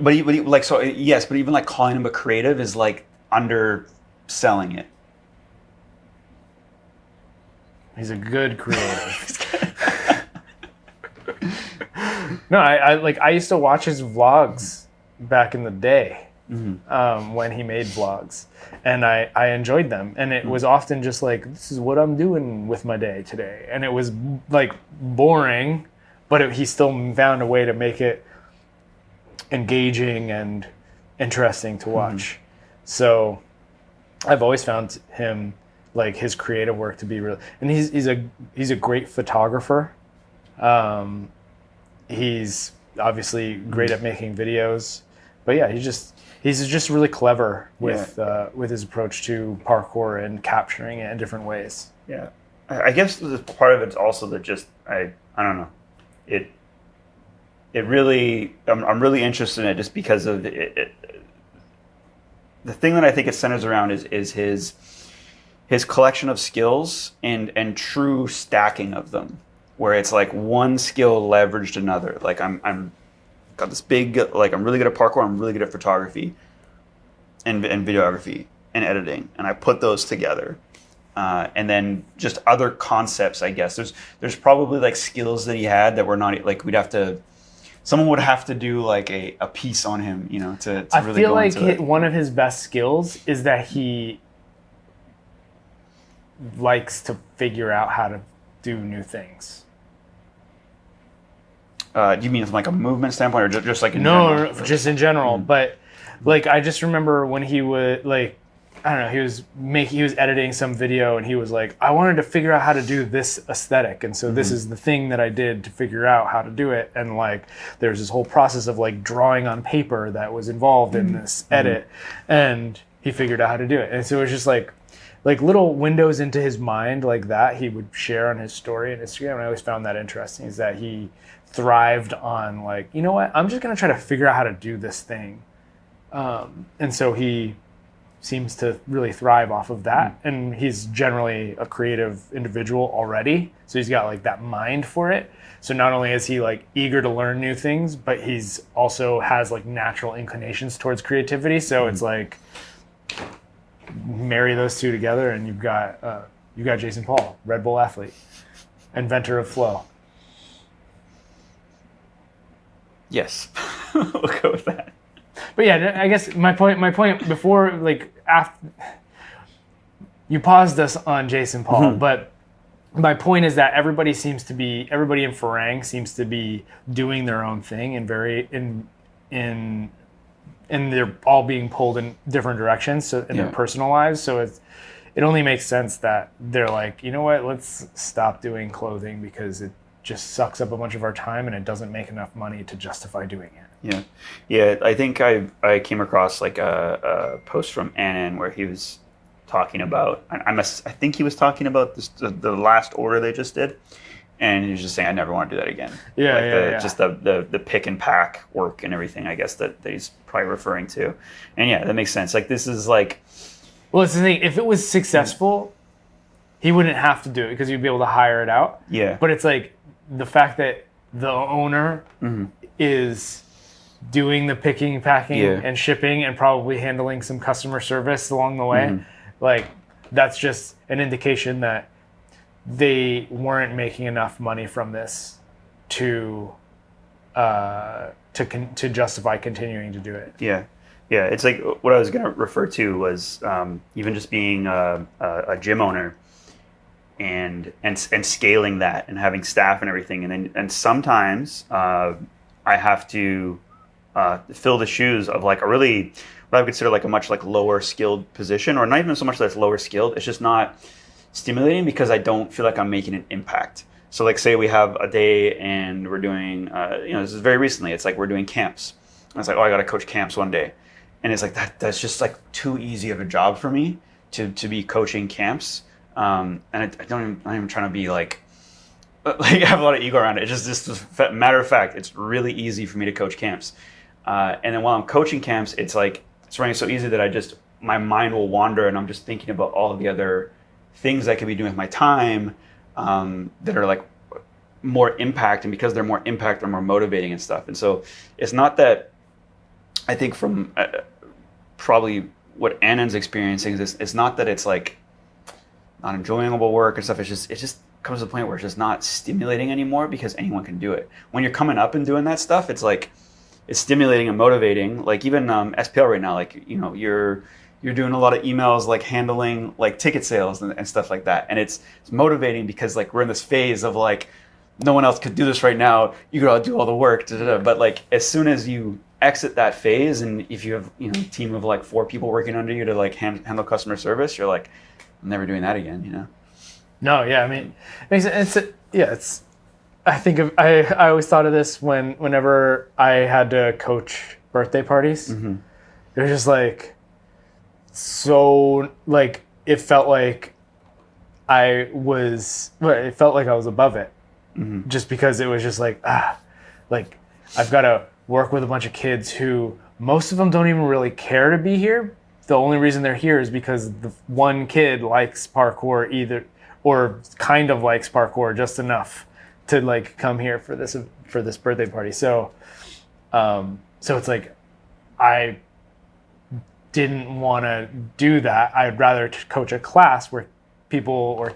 But he like so yes, but even like calling him a creative is like underselling it. He's a good creative. No, I used to watch his vlogs back in the day when he made vlogs, and I enjoyed them. And it was often just like, this is what I'm doing with my day today. And it was like boring, but he still found a way to make it engaging and interesting to watch. So I've always found him, like his creative work, to be really, and he's a great photographer. He's obviously great at making videos, but yeah, he's just really clever with his approach to parkour and capturing it in different ways. Yeah, I guess part of it's also that just I don't know, it really I'm really interested in it just because of it. The thing that I think it centers around is his collection of skills and true stacking of them, where it's like one skill leveraged another. Like I'm got this big, like I'm really good at parkour, I'm really good at photography and videography and editing, and I put those together, and then just other concepts, I guess. There's probably like skills that he had that were not like someone would have to do like a piece on him, you know, to I really feel go like into it. one of his best skills is that he likes to figure out how to do new things. Do you mean from like a movement standpoint, or just like in No, general? no, just in general. But like, I just remember when he would like, I don't know, he was editing some video and he was like, I wanted to figure out how to do this aesthetic, and so this is the thing that I did to figure out how to do it. And like, there's this whole process of like drawing on paper that was involved in this edit, and he figured out how to do it. And so it was just like little windows into his mind like that he would share on his story on Instagram. And I always found that interesting, is that he thrived on like, you know what, I'm just going to try to figure out how to do this thing. And so he seems to really thrive off of that. And he's generally a creative individual already. So he's got like that mind for it. So not only is he like eager to learn new things, but he's also has like natural inclinations towards creativity. So it's like, marry those two together and you've got Jason Paul, Red Bull athlete, inventor of flow. Yes, we'll go with that. But yeah, I guess my point before, like, after you paused us on Jason Paul, but my point is that everybody in Farang seems to be doing their own thing and they're all being pulled in different directions, so in their personal lives. So it only makes sense that they're like, you know what, let's stop doing clothing because it just sucks up a bunch of our time and it doesn't make enough money to justify doing it. Yeah. I think I came across like a post from Annan where he was talking about. I think he was talking about the last order they just did, and he was just saying, I never want to do that again. Just the pick and pack work and everything, I guess that he's probably referring to. And yeah, that makes sense. Like, this is like, well, it's the thing. If it was successful, he wouldn't have to do it because he'd be able to hire it out. Yeah. But it's like the fact that the owner is doing the picking, packing, and shipping, and probably handling some customer service along the way, like, that's just an indication that they weren't making enough money from this to justify continuing to do it. Yeah. It's like what I was going to refer to was even just being a gym owner and scaling that and having staff and everything, and sometimes I have to fill the shoes of like a really what I would consider like a much like lower skilled position, or not even so much that it's lower skilled. It's just not stimulating because I don't feel like I'm making an impact. So like, say we have a day and we're doing, this is very recently, it's like we're doing camps. And it's like, oh, I got to coach camps one day. And it's like, that's just like too easy of a job for me to be coaching camps. And I'm not even trying to be like have a lot of ego around it. It's just matter of fact, it's really easy for me to coach camps. And then while I'm coaching camps, it's like, it's running so easy that my mind will wander and I'm just thinking about all the other things I could be doing with my time that are like more impact, and because they're more impact, they're more motivating and stuff. And so it's not that, I think from probably what Annan's experiencing is, it's not that it's like not enjoyable work and stuff. It just comes to the point where it's just not stimulating anymore because anyone can do it. When you're coming up and doing that stuff, it's like, it's stimulating and motivating. Like even SPL right now, like, you know, you're doing a lot of emails, like handling like ticket sales and stuff like that. And it's motivating because like we're in this phase of like, no one else could do this right now. You gotta do all the work. But like, as soon as you exit that phase, and if you have, you know, a team of like 4 people working under you to like handle customer service, you're like, I'm never doing that again, you know? No, yeah, I mean, I always thought of this whenever I had to coach birthday parties. It was just like, so like, it felt like I was above it, just because it was just like, like I've got to work with a bunch of kids who most of them don't even really care to be here. The only reason they're here is because the one kid likes parkour or kind of likes parkour just enough to like come here for this birthday party. So it's like, I didn't want to do that. I'd rather coach a class where people or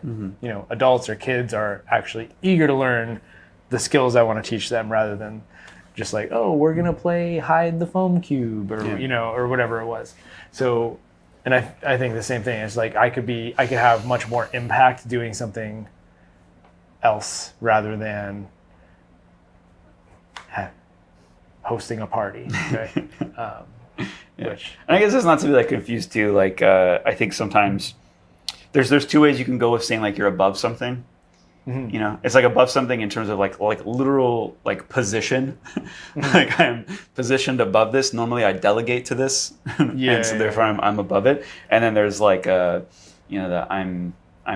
adults or kids are actually eager to learn the skills I want to teach them, rather than just like, oh, we're gonna play hide the foam cube or or whatever it was. So, and I think the same thing is like I could have much more impact doing something else rather than hosting a party, right? Which, and I guess it's not to be like confused too. Like I think sometimes there's two ways you can go with saying like you're above something. It's like above something in terms of like literal like position. Like I'm positioned above this. Normally I delegate to this, and so therefore I'm above it. And then there's like that I'm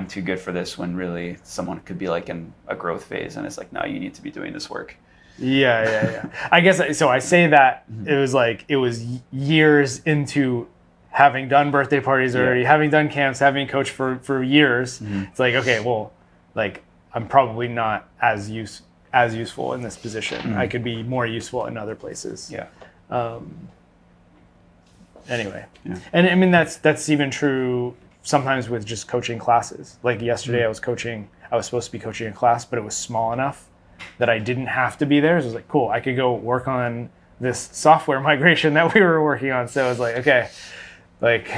too good for this, when really someone could be like in a growth phase, and it's like, no, you need to be doing this work. Yeah. I guess so. I say that it was years into having done birthday parties already, having done camps, having coached for years. It's like, okay, well, like I'm probably not as useful in this position. I could be more useful in other places. Anyway, and I mean that's even true sometimes with just coaching classes. Like yesterday, I was supposed to be coaching a class, but it was small enough that I didn't have to be there. So it was like, cool, I could go work on this software migration that we were working on. So I was like, okay, like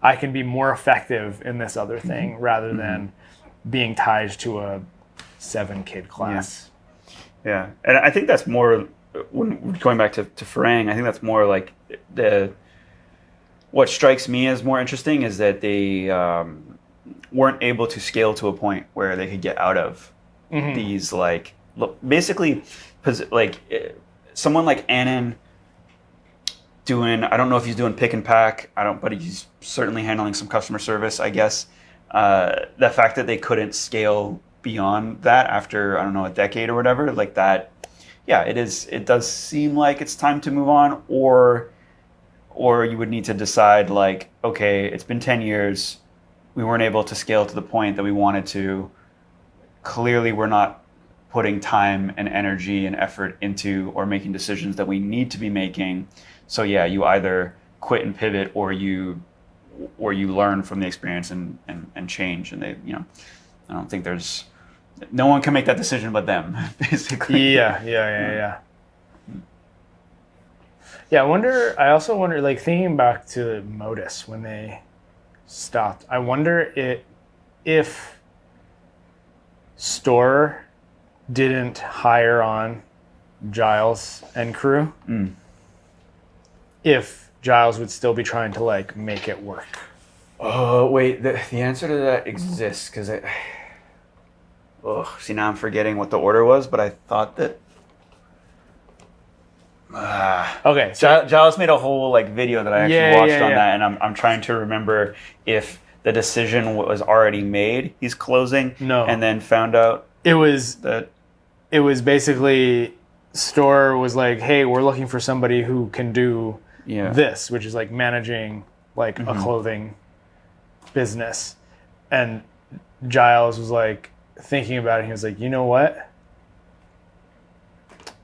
I can be more effective in this other thing rather than being tied to a 7-kid class. Yeah. And I think that's more, when going back to Farang, I think that's more like what strikes me as more interesting is that they weren't able to scale to a point where they could get out of these like, basically like someone like Annan doing, I don't know if he's doing pick and pack, but he's certainly handling some customer service, I guess. The fact that they couldn't scale beyond that after, I don't know, a decade or whatever, like that, it does seem like it's time to move on, or you would need to decide like, okay, it's been 10 years, we weren't able to scale to the point that we wanted to. Clearly we're not putting time and energy and effort into or making decisions that we need to be making. So you either quit and pivot, or you learn from the experience and change. And they, I don't think no one can make that decision but them, basically. Yeah. I also wonder, like thinking back to Motus when they stopped, I wonder if Store didn't hire on Giles and crew, if Giles would still be trying to like make it work. Oh wait, the answer to that exists, because see, now I'm forgetting what the order was, but I thought that. Okay, so Giles made a whole like video that I actually watched on that, and I'm trying to remember if the decision was already made. He's closing, and then found out it was basically Store was like, hey, we're looking for somebody who can do this, which is like managing like a clothing business, and Giles was like thinking about it. He was like, you know what?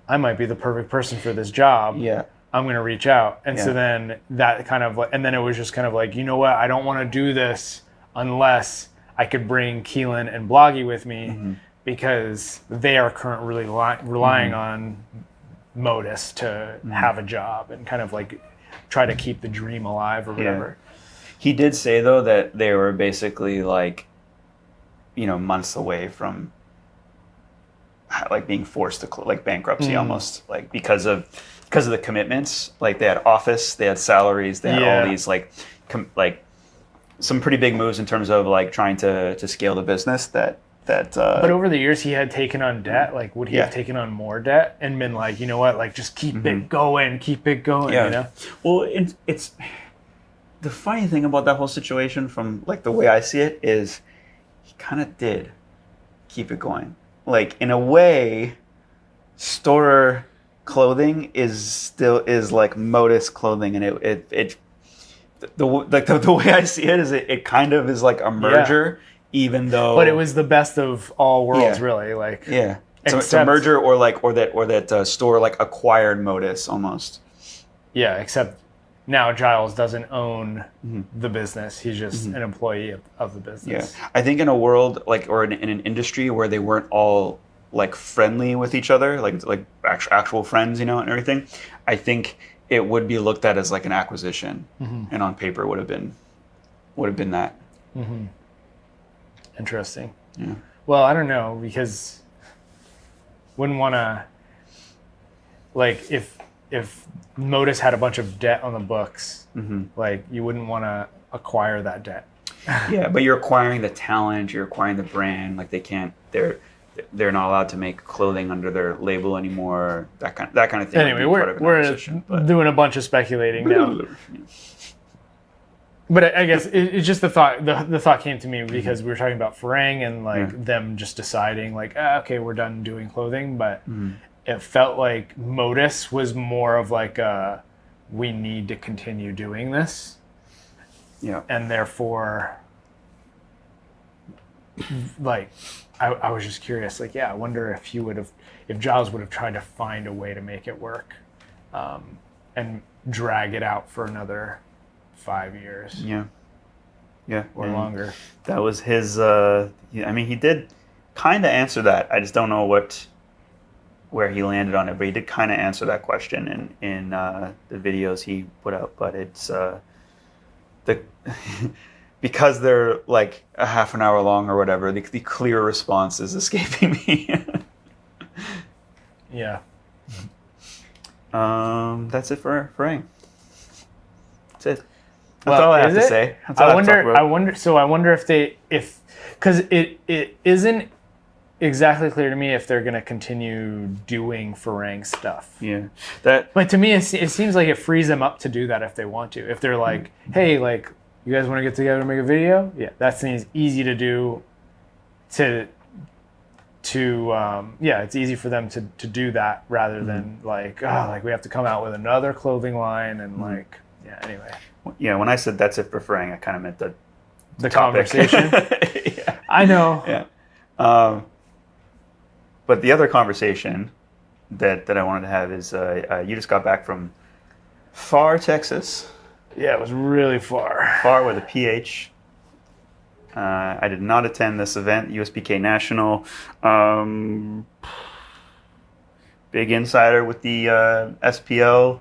I might be the perfect person for this job. I'm going to reach out. And so then that kind of, and then it was just kind of like, you know what? I don't want to do this unless I could bring Keelan and Bloggy with me, because they are currently relying on Motus to have a job and kind of like try to keep the dream alive or whatever. He did say though that they were basically like, months away from like being forced to like bankruptcy almost, like because of the commitments. Like they had office, they had salaries, they had all these like some pretty big moves in terms of like trying to scale the business that but over the years he had taken on debt. Like would he have taken on more debt and been like, you know what, like just keep it going, Well, it's the funny thing about that whole situation, from like the way I see it, is he kind of did keep it going. Like in a way, Store clothing is like Motus clothing, and the way I see it is it kind of is like a merger, even though. But it was the best of all worlds, really. Like so it's a merger, or that Store like acquired Motus almost. Yeah, except now Giles doesn't own Mhm. the business. He's just an employee of the business. Yeah, I think in a world like, or in an industry where they weren't all like friendly with each other, like actual friends, you know, and everything, I think it would be looked at as like an acquisition, and on paper would have been that. Interesting. Yeah. Well, I don't know, because wouldn't want to, like, if Motus had a bunch of debt on the books, like, you wouldn't want to acquire that debt. Yeah, but you're acquiring the talent, you're acquiring the brand. Like they're not allowed to make clothing under their label anymore. That kind of thing. Anyway, we're doing a bunch of speculating now. But I guess it's just the thought. The thought came to me because we were talking about Farang and like them just deciding like, okay, we're done doing clothing. But it felt like Motus was more of like we need to continue doing this. Yeah. And therefore, like, I was just curious. Like, I wonder if Giles would have tried to find a way to make it work, and drag it out for another 5 years. Yeah, or longer. That was his. I mean, he did kind of answer that. I just don't know where he landed on it, but he did kind of answer that question in the videos he put out. But it's because they're like a half an hour long or whatever. The clear response is escaping me. Yeah. That's it for Farang. That's it. That's Well, all I have to is it? say. That's all I have to talk about. I wonder if because it isn't exactly clear to me if they're going to continue doing Farang stuff. Yeah. But to me, it seems like it frees them up to do that if they want to. If they're like, hey, like, you guys want to get together and make a video? Yeah, that seems easy to do. It's easy for them to do that rather than like we have to come out with another clothing line and like, anyway. Yeah, when I said that's it for Farang, I kind of meant the topic. Conversation. Yeah. I know. Yeah. But the other conversation that I wanted to have is you just got back from far Texas. Yeah, it was really far. Far with a PH. I did not attend this event, USPK National. Big insider with the SPL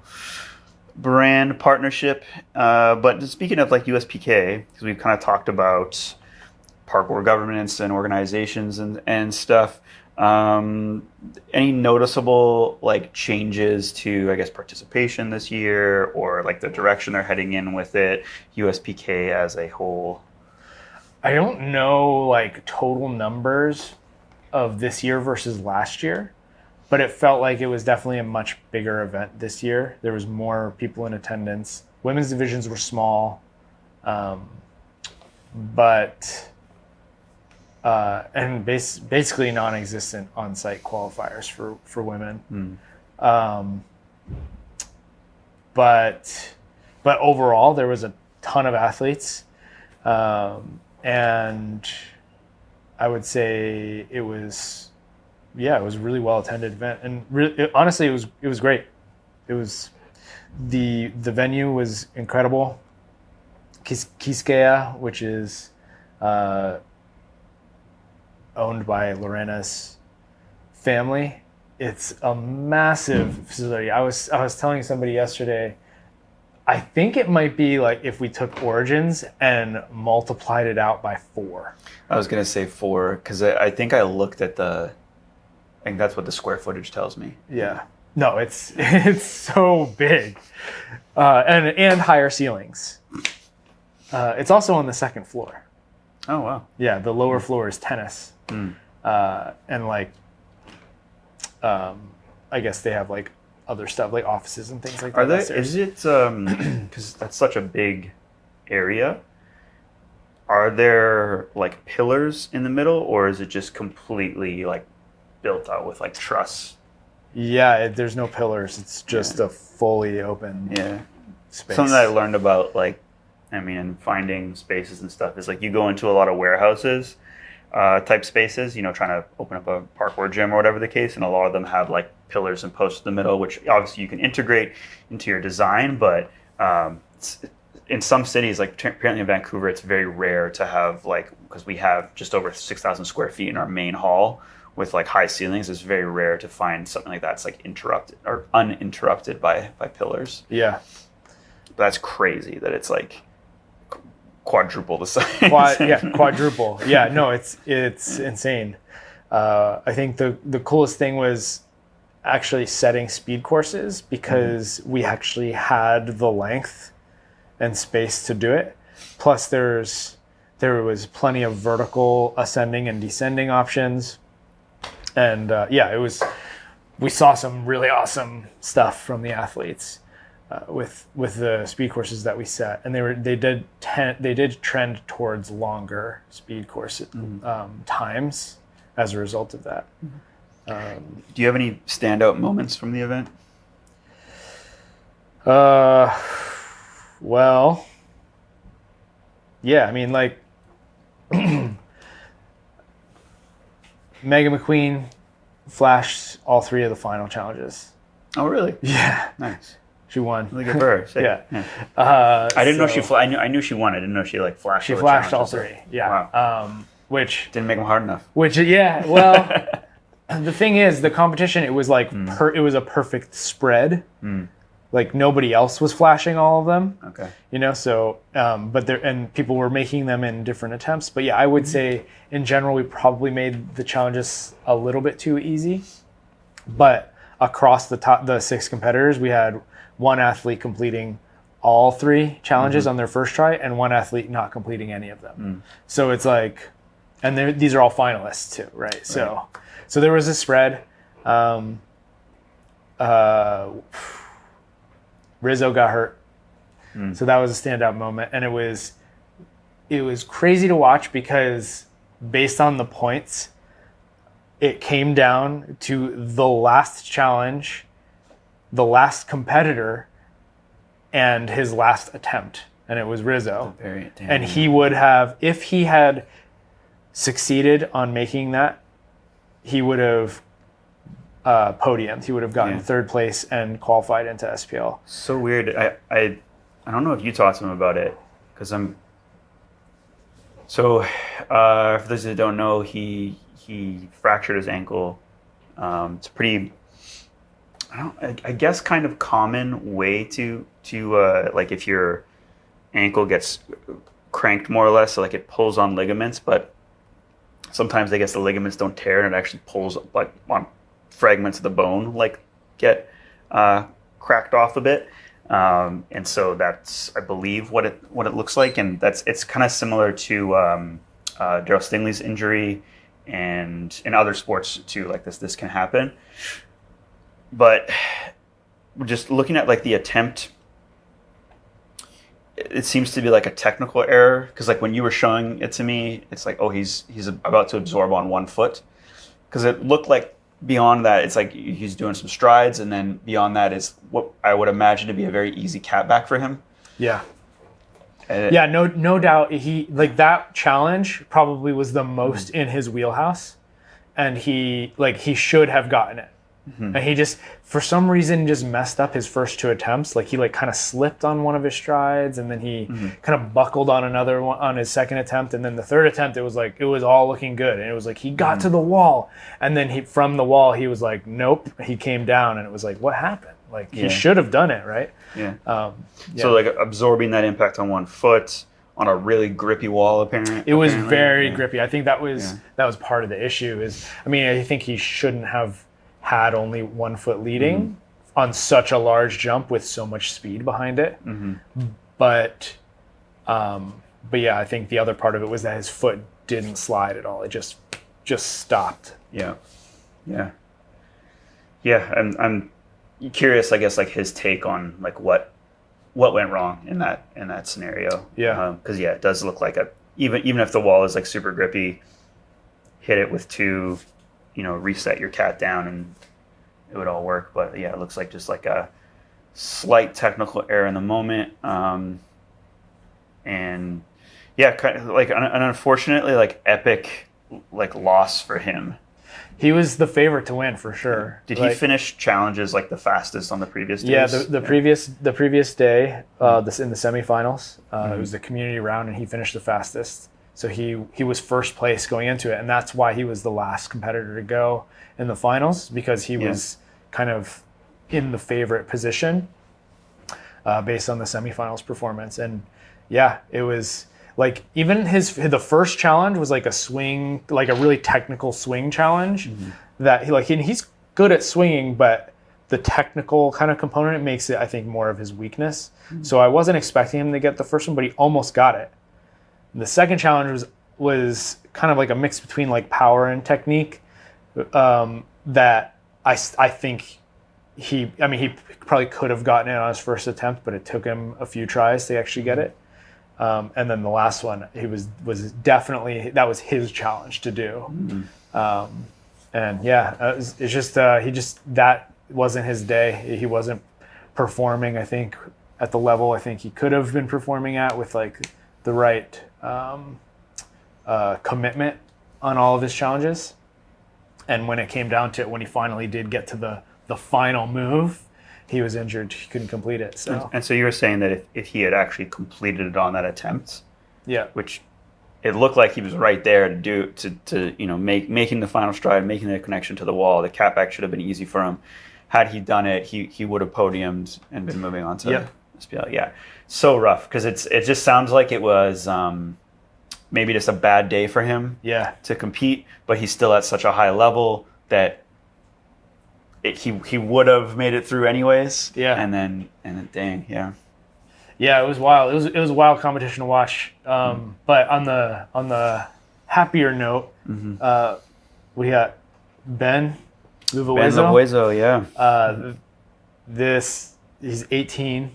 brand partnership. But speaking of like USPK, because we've kind of talked about parkour governments and organizations and stuff. Any noticeable like changes to, I guess, participation this year, or like the direction they're heading in with it, USPK as a whole? I don't know like total numbers of this year versus last year, but it felt like it was definitely a much bigger event this year. There was more people in attendance. Women's divisions were small, but and basically non-existent on-site qualifiers for women. But overall, there was a ton of athletes, and I would say it was a really well attended event, and honestly, it was great. It was the venue was incredible. Quisqueya, which is owned by Lorena's family. It's a massive facility. I was telling somebody yesterday, I think it might be like if we took Origins and multiplied it out by 4. I was gonna say 4 because I think I looked at I think that's what the square footage tells me. Yeah. No, it's so big, and higher ceilings. It's also on the second floor. Oh wow. Yeah, the lower floor is tennis, and like, I guess they have like other stuff like offices and things like that. Are there? Is it because that's such a big area? Are there like pillars in the middle, or is it just completely like built out with like truss? Yeah, there's no pillars. It's just a fully open space. Something that I learned about, like, I mean, finding spaces and stuff is like you go into a lot of warehouses type spaces, you know, trying to open up a parkour gym or whatever the case, and a lot of them have like pillars and posts in the middle, which obviously you can integrate into your design, but in some cities, like apparently in Vancouver, it's very rare to have like, because we have just over 6,000 square feet in our main hall with like high ceilings. It's very rare to find something like that's like interrupted or uninterrupted by pillars. Yeah. But that's crazy that it's like quadruple the size. Quadruple. Yeah, no, it's insane. I think the coolest thing was actually setting speed courses, because we actually had the length and space to do it. Plus there was plenty of vertical ascending and descending options. And we saw some really awesome stuff from the athletes with the speed courses that we set, and they did trend towards longer speed course times as a result of that. Do you have any standout moments from the event? Well, yeah, I mean, like, Megan McQueen flashed all 3 of the final challenges. Oh, really? Yeah. Nice. She won. Really good for her. Yeah. I didn't know she I knew she won. I didn't know she like flashed. She flashed all challenges. 3. Yeah. Wow. Which didn't make them hard enough. Yeah. Well, the thing is, the competition, it was like it was a perfect spread. Like nobody else was flashing all of them. Okay. So but people were making them in different attempts. But yeah, I would say in general we probably made the challenges a little bit too easy. But across the 6 competitors, we had one athlete completing all 3 challenges on their first try, and one athlete not completing any of them. So it's like, and these are all finalists too, right? So there was a spread. Rizzo got hurt, so that was a standout moment, and it was crazy to watch, because based on the points, it came down to the last challenge, the last competitor, and his last attempt, and it was Rizzo. And he would have, if he had succeeded on making that, he would have podiumed. He would have gotten 3rd place and qualified into SPL. So weird. I don't know if you talked to him about it, because I'm. So, for those that don't know, he fractured his ankle. It's pretty. I guess kind of common way to like if your ankle gets cranked more or less, so like it pulls on ligaments, but sometimes I guess the ligaments don't tear and it actually pulls like on fragments of the bone like get cracked off a bit, and so that's, I believe, what it looks like, and it's kind of similar to Daryl Stingley's injury, and in other sports too, like this can happen. But just looking at like the attempt, it seems to be like a technical error, because like when you were showing it to me, it's like, oh, he's about to absorb on one foot, because it looked like beyond that, it's like he's doing some strides, and then beyond that is what I would imagine to be a very easy catback for him. Yeah. No doubt. He, like, that challenge probably was the most in his wheelhouse, and he should have gotten it. And he just, for some reason, just messed up his first 2 attempts. Like, he kind of slipped on one of his strides, and then he kind of buckled on another one on his second attempt. And then the 3rd attempt, it was all looking good. And it was like, he got to the wall. And then from the wall, he was like, nope. He came down, and it was like, what happened? Like, he should have done it, right? So, like, absorbing that impact on one foot on a really grippy wall, apparently. It was very grippy. I think that was part of the issue. I think he shouldn't have had only 1 foot leading on such a large jump with so much speed behind it. But yeah, I think the other part of it was that his foot didn't slide at all. It just stopped. I'm curious, I guess, like his take on like what went wrong in that scenario. Because it does look like even if the wall is like super grippy, hit it with 2, reset your cat down and it would all work. But yeah, it looks like just like a slight technical error in the moment. And yeah, kind of like an unfortunately like epic like loss for him. He was the favorite to win for sure. Did he finish challenges like the fastest on the previous days? Yeah, the previous day, this in the semifinals, it was the community round, and he finished the fastest. So he was first place going into it, and that's why he was the last competitor to go in the finals, because he was kind of in the favorite position based on the semifinals performance. And yeah, it was like even the first challenge was like a swing, like a really technical swing challenge that he's good at swinging, but the technical kind of component makes it, I think, more of his weakness. So I wasn't expecting him to get the first one, but he almost got it. The second challenge was kind of like a mix between like power and technique that I think he probably could have gotten it on his first attempt, but it took him a few tries to actually get it. And then the last one, he was definitely, that was his challenge to do. And yeah, it's just that wasn't his day. He wasn't performing, I think, at the level I think he could have been performing at with like the right commitment on all of his challenges. And when it came down to it, when he finally did get to the final move, he was injured. He couldn't complete it. So and so you were saying that if he had actually completed it on that attempt, yeah, which it looked like he was right there to making the final stride, making the connection to the wall. The catback should have been easy for him. Had he done it, he would have podiumed and been moving on to SPL. Yeah, so rough because it just sounds like it was maybe just a bad day for him. Yeah, to compete, but he's still at such a high level that he would have made it through anyways. Yeah, and then dang, yeah. Yeah, it was wild. It was a wild competition to watch. But on the happier note, we got Ben Luvuezo, yeah. He's 18,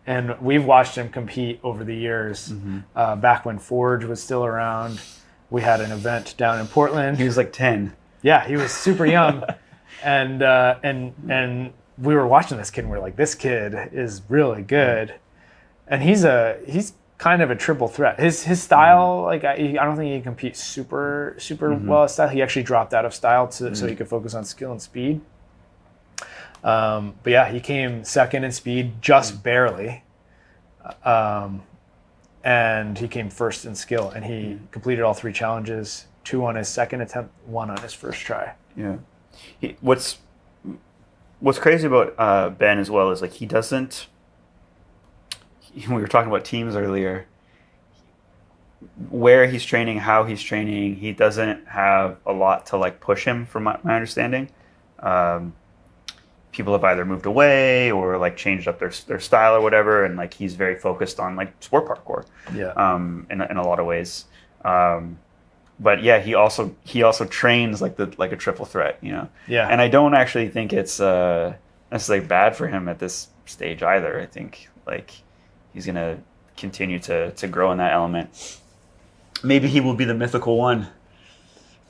and we've watched him compete over the years. Back when Forge was still around, we had an event down in Portland. He was like 10. Yeah, he was super young, and we were watching this kid, and we were like, this kid is really good. And he's kind of a triple threat. His style, like I don't think he can compete super well at style. He actually dropped out of style so he could focus on skill and speed. But yeah, he came second in speed, just barely, and he came first in skill. And he completed all 3 challenges: 2 on his second attempt, 1 on his first try. Yeah. What's crazy about Ben as well is like he doesn't. We were talking about teams earlier. Where he's training, how he's training, he doesn't have a lot to like push him, from my understanding. People have either moved away or like changed up their style or whatever, and like he's very focused on like sport parkour. Yeah. In a lot of ways. But yeah, he also trains like a triple threat, you know. Yeah. And I don't actually think it's necessarily bad for him at this stage either. I think like he's going to continue to grow in that element. Maybe he will be the mythical one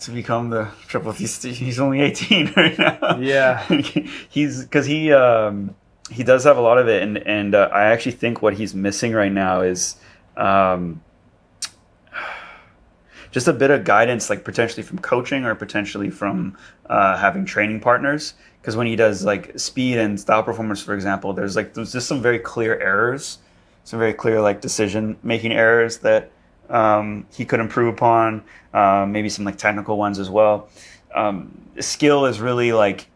to become the triple. He's only 18 right now. Yeah. Because he does have a lot of it. And I actually think what he's missing right now is just a bit of guidance, like potentially from coaching or potentially from having training partners. Because when he does like speed and style performance, for example, there's just some very clear errors. Some very clear like decision-making errors that he could improve upon, maybe some like technical ones as well. Skill is really like,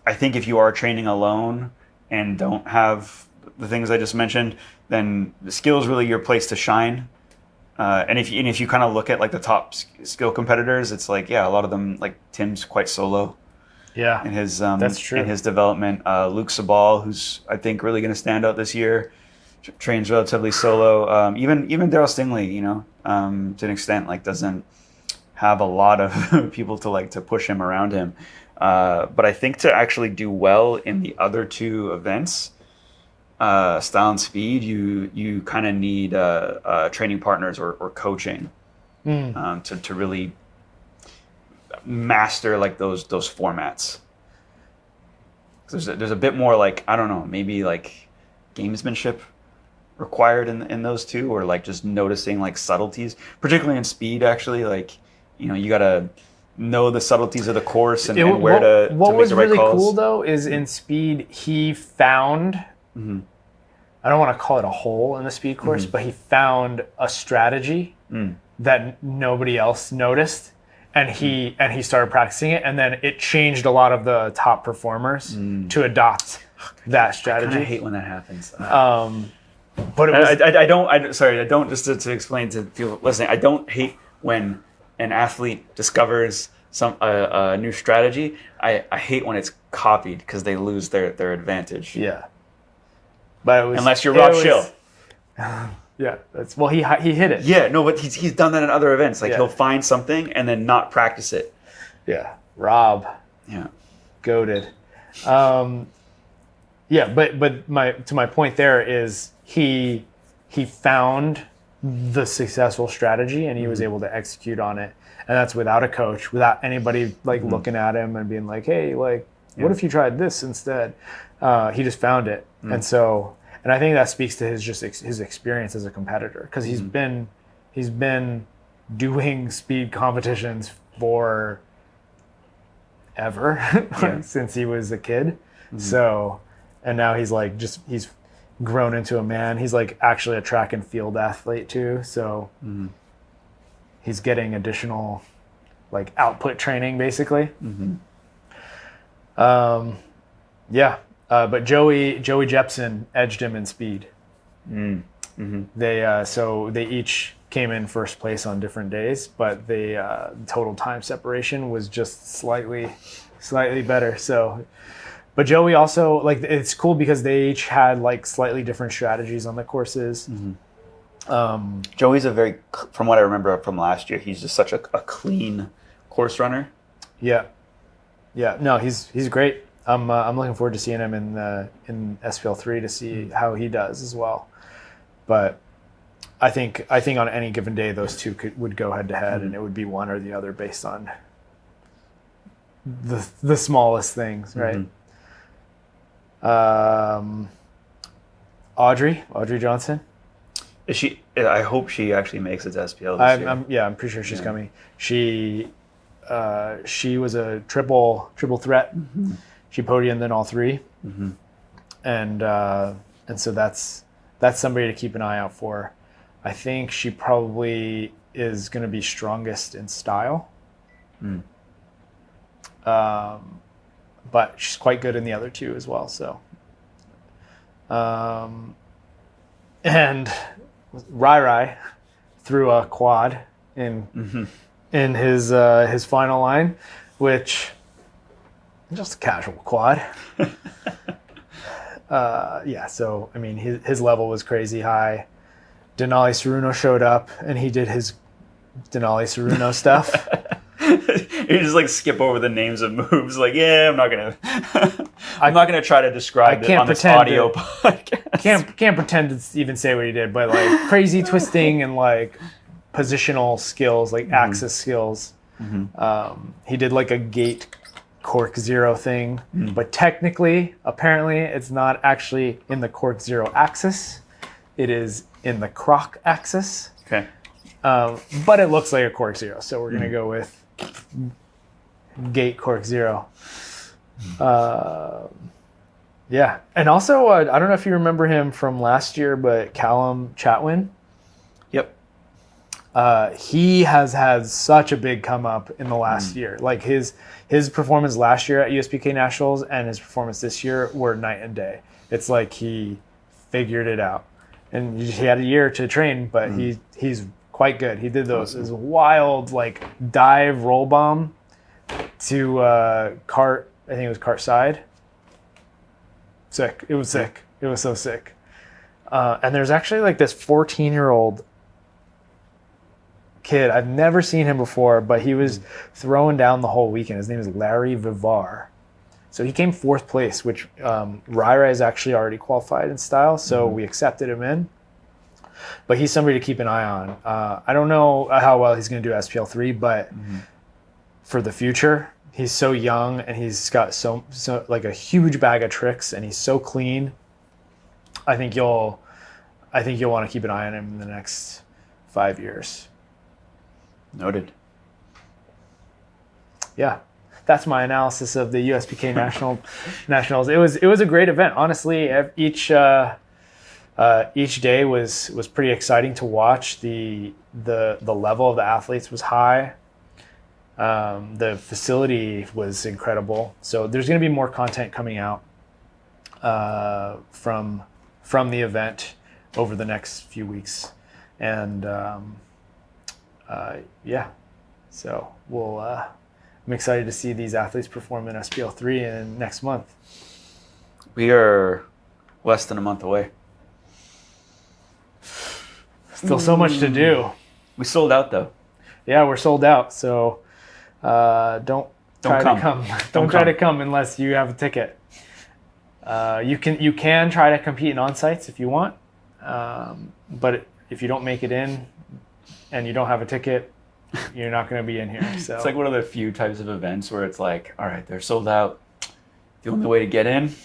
I think if you are training alone and don't have the things I just mentioned, then the skill is really your place to shine. And if you kind of look at like the top skill competitors, it's like, yeah, a lot of them, like Tim's quite solo. Yeah, in his that's true. In his development, Luke Sabal, who's I think really going to stand out this year. Trains relatively solo. Even Daryl Stingley, you know, to an extent, like doesn't have a lot of people to push him around him. But I think to actually do well in the other 2 events, style and speed, you kind of need training partners or coaching to really master like those formats. There's a bit more like, I don't know, maybe like gamesmanship required in those 2, or like just noticing like subtleties, particularly in speed. Actually, like, you know, you gotta know the subtleties of the course and, What where to what make was the right really calls. cool though is in speed he found. I don't want to call it a hole in the speed course, but he found a strategy that nobody else noticed, and he started practicing it, and then it changed a lot of the top performers to adopt that strategy. I hate when that happens. But it was, I don't, just to explain to people listening, I don't hate when an athlete discovers a new strategy. I hate when it's copied because they lose their advantage. yeah. But it was, Unless you're Rob Schill. Yeah, he hit it. Yeah, no, but he's done that in other events. Like Yeah. he'll find something and then not practice it. Yeah, Rob, Yeah. goated. Yeah, but my point there is he found the successful strategy and he was able to execute on it, and that's without a coach, without anybody like looking at him and being like, hey, like, what if you tried this instead? He just found it, and I think that speaks to his experience as a competitor, because he's been doing speed competitions for ever since he was a kid. So, and now he's grown into a man. He's like actually a track and field athlete too. So he's getting additional like output training basically. But Joey Jepsen edged him in speed. They each came in first place on different days, but the total time separation was just slightly better. So, but Joey also, like, it's cool because they each had like slightly different strategies on the courses. Joey's from what I remember from last year, he's just such a clean course runner. Yeah. No, he's great. I'm looking forward to seeing him in SPL3 to see how he does as well. But I think on any given day those two would go head to head, and it would be one or the other based on the smallest things, right? Audrey Johnson. Is she? I hope she actually makes it to SPL this year. I'm pretty sure she's coming. She was a triple threat. She podiumed in all three, and so that's somebody to keep an eye out for. I think she probably is going to be strongest in style, but she's quite good in the other two as well. So, and Rai threw a quad in his final line, which. Just a casual quad. So, I mean, his level was crazy high. Denali Saruno showed up, and he did his Denali Saruno stuff. You just like skip over the names of moves. Like, yeah, I'm not gonna try to describe it on this audio podcast. Can't pretend to even say what he did, but like crazy twisting and like positional skills, like axis skills. He did like a gate cork zero thing, but technically, apparently, it's not actually in the cork zero axis. It is in the croc axis. Okay. But it looks like a cork zero, so we're gonna go with gate cork zero. And also, I don't know if you remember him from last year, but Callum Chatwin. Yep. He has had such a big come up in the last year. Like his performance last year at USPK Nationals and his performance this year were night and day. It's like he figured it out, and he had a year to train, but he's quite good. He did those wild like dive roll bomb to cart. I think it was cart side. Sick. It was sick. It was so sick. And there's actually like this 14-year-old kid. I've never seen him before, but he was throwing down the whole weekend. His name is Larry Vivar. So he came fourth place, which Rai is actually already qualified in style, so we accepted him in. But he's somebody to keep an eye on. I don't know how well he's going to do SPL3, but for the future, he's so young and he's got so like a huge bag of tricks, and he's so clean. I think you'll want to keep an eye on him in the next 5 years. Noted. Yeah, that's my analysis of the USPK Nationals. It was a great event. Honestly, each day was pretty exciting to watch. The level of the athletes was high. The facility was incredible. So there's going to be more content coming out from the event over the next few weeks, and so I'm excited to see these athletes perform in SPL3 in next month. We are less than a month away. Still so much to do. We sold out though. Yeah, we're sold out. So don't try to come. Don't try to come unless you have a ticket. You can try to compete in on-sites if you want, but if you don't make it in and you don't have a ticket, you're not going to be in here. So it's like one of the few types of events where it's like, all right, they're sold out. The only way to get in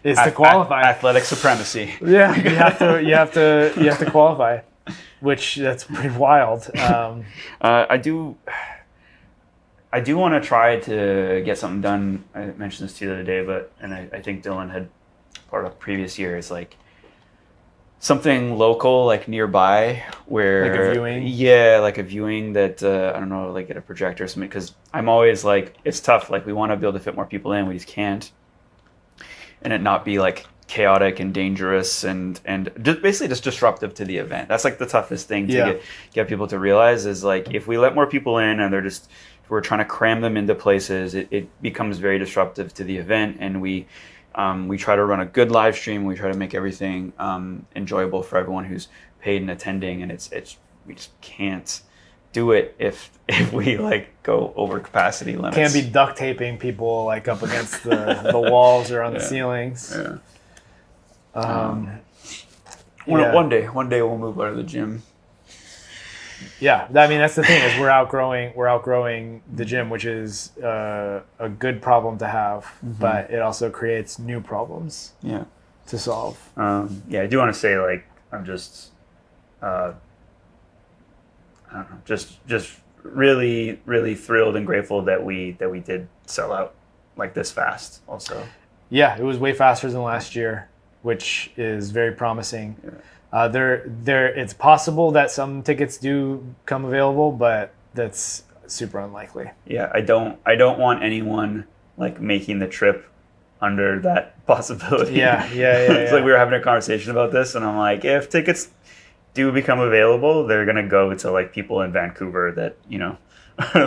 is to qualify. Athletic supremacy. Yeah, you have to qualify, which that's pretty wild. I do want to try to get something done. I mentioned this to you the other day, and I think Dylan had part of previous years, like something local, like nearby, where like a viewing. Yeah, like a viewing that I don't know, like at a projector or something. Because I'm always like, it's tough. Like we want to be able to fit more people in, we just can't, and it not be like chaotic and dangerous and just basically just disruptive to the event. That's like the toughest thing to get people to realize is like if we let more people in and we're trying to cram them into places, it becomes very disruptive to the event, and we try to run a good live stream. We try to make everything enjoyable for everyone who's paid and attending, and we just can't do it if we like go over capacity limits. Can't be duct taping people like up against the walls or on the ceilings. Yeah. One day we'll move out of the gym. Yeah, I mean that's the thing is we're outgrowing the gym, which is a good problem to have, but it also creates new problems. To solve. I do want to say like I'm just I don't know, just really really thrilled and grateful that we did sell out like this fast. Also, yeah, it was way faster than last year, which is very promising. It's possible that some tickets do come available, but that's super unlikely. Yeah, I don't want anyone like making the trip under that possibility. Yeah. It's like we were having a conversation about this, and I'm like, if tickets do become available, they're gonna go to like people in Vancouver that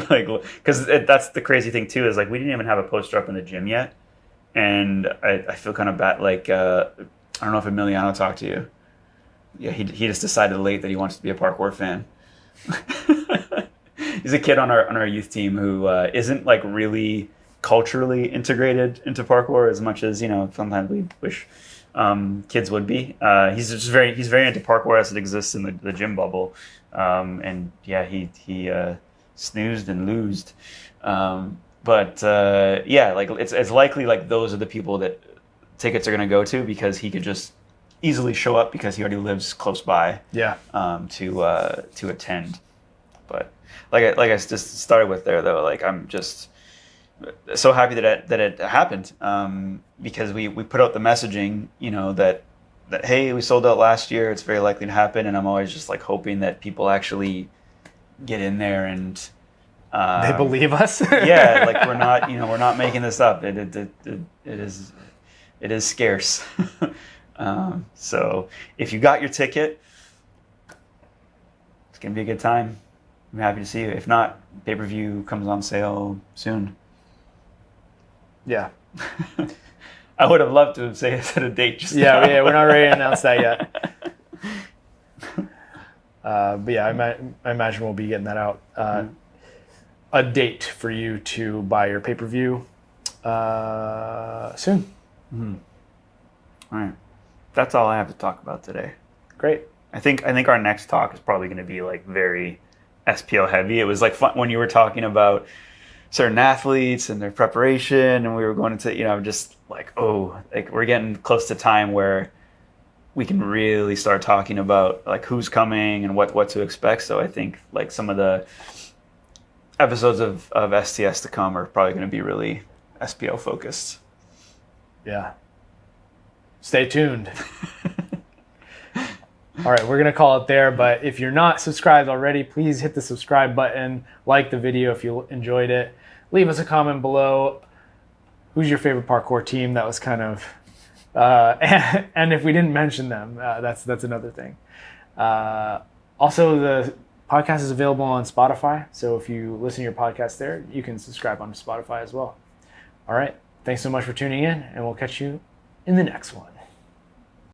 like because that's the crazy thing too is like we didn't even have a poster up in the gym yet, and I feel kind of bad. Like I don't know if Emiliano talked to you. Yeah, he just decided late that he wants to be a parkour fan. He's a kid on our youth team who isn't like really culturally integrated into parkour as much as sometimes we wish kids would be. He's very into parkour as it exists in the gym bubble, and yeah, he snoozed and loosed. But like it's likely like those are the people that tickets are going to go to because he could just easily show up because he already lives close by. To attend. But like I just started with there though, like I'm just so happy that it happened because we put out the messaging, that hey, we sold out last year, it's very likely to happen, and I'm always just like hoping that people actually get in there and they believe us. Yeah, like we're not making this up. It is scarce. So if you got your ticket, it's gonna be a good time. I'm happy to see you. If not, pay-per-view comes on sale soon. Yeah. I would have loved to say it's at a date. Yeah, we're not ready to announce that yet. But yeah, I imagine we'll be getting that out. A date for you to buy your pay-per-view soon. Mm-hmm. All right. That's all I have to talk about today. Great. I think our next talk is probably going to be like very SPL heavy. It was like fun when you were talking about certain athletes and their preparation, and we were going into just like like we're getting close to time where we can really start talking about like who's coming and what to expect. So I think like some of the episodes of STS to come are probably going to be really SPO focused. Yeah. Stay tuned. All right, we're going to call it there, but if you're not subscribed already, please hit the subscribe button, like the video if you enjoyed it. Leave us a comment below. Who's your favorite parkour team? That was kind of, and if we didn't mention them, that's another thing. Also, the podcast is available on Spotify, so if you listen to your podcast there, you can subscribe on Spotify as well. All right, thanks so much for tuning in, and we'll catch you in the next one.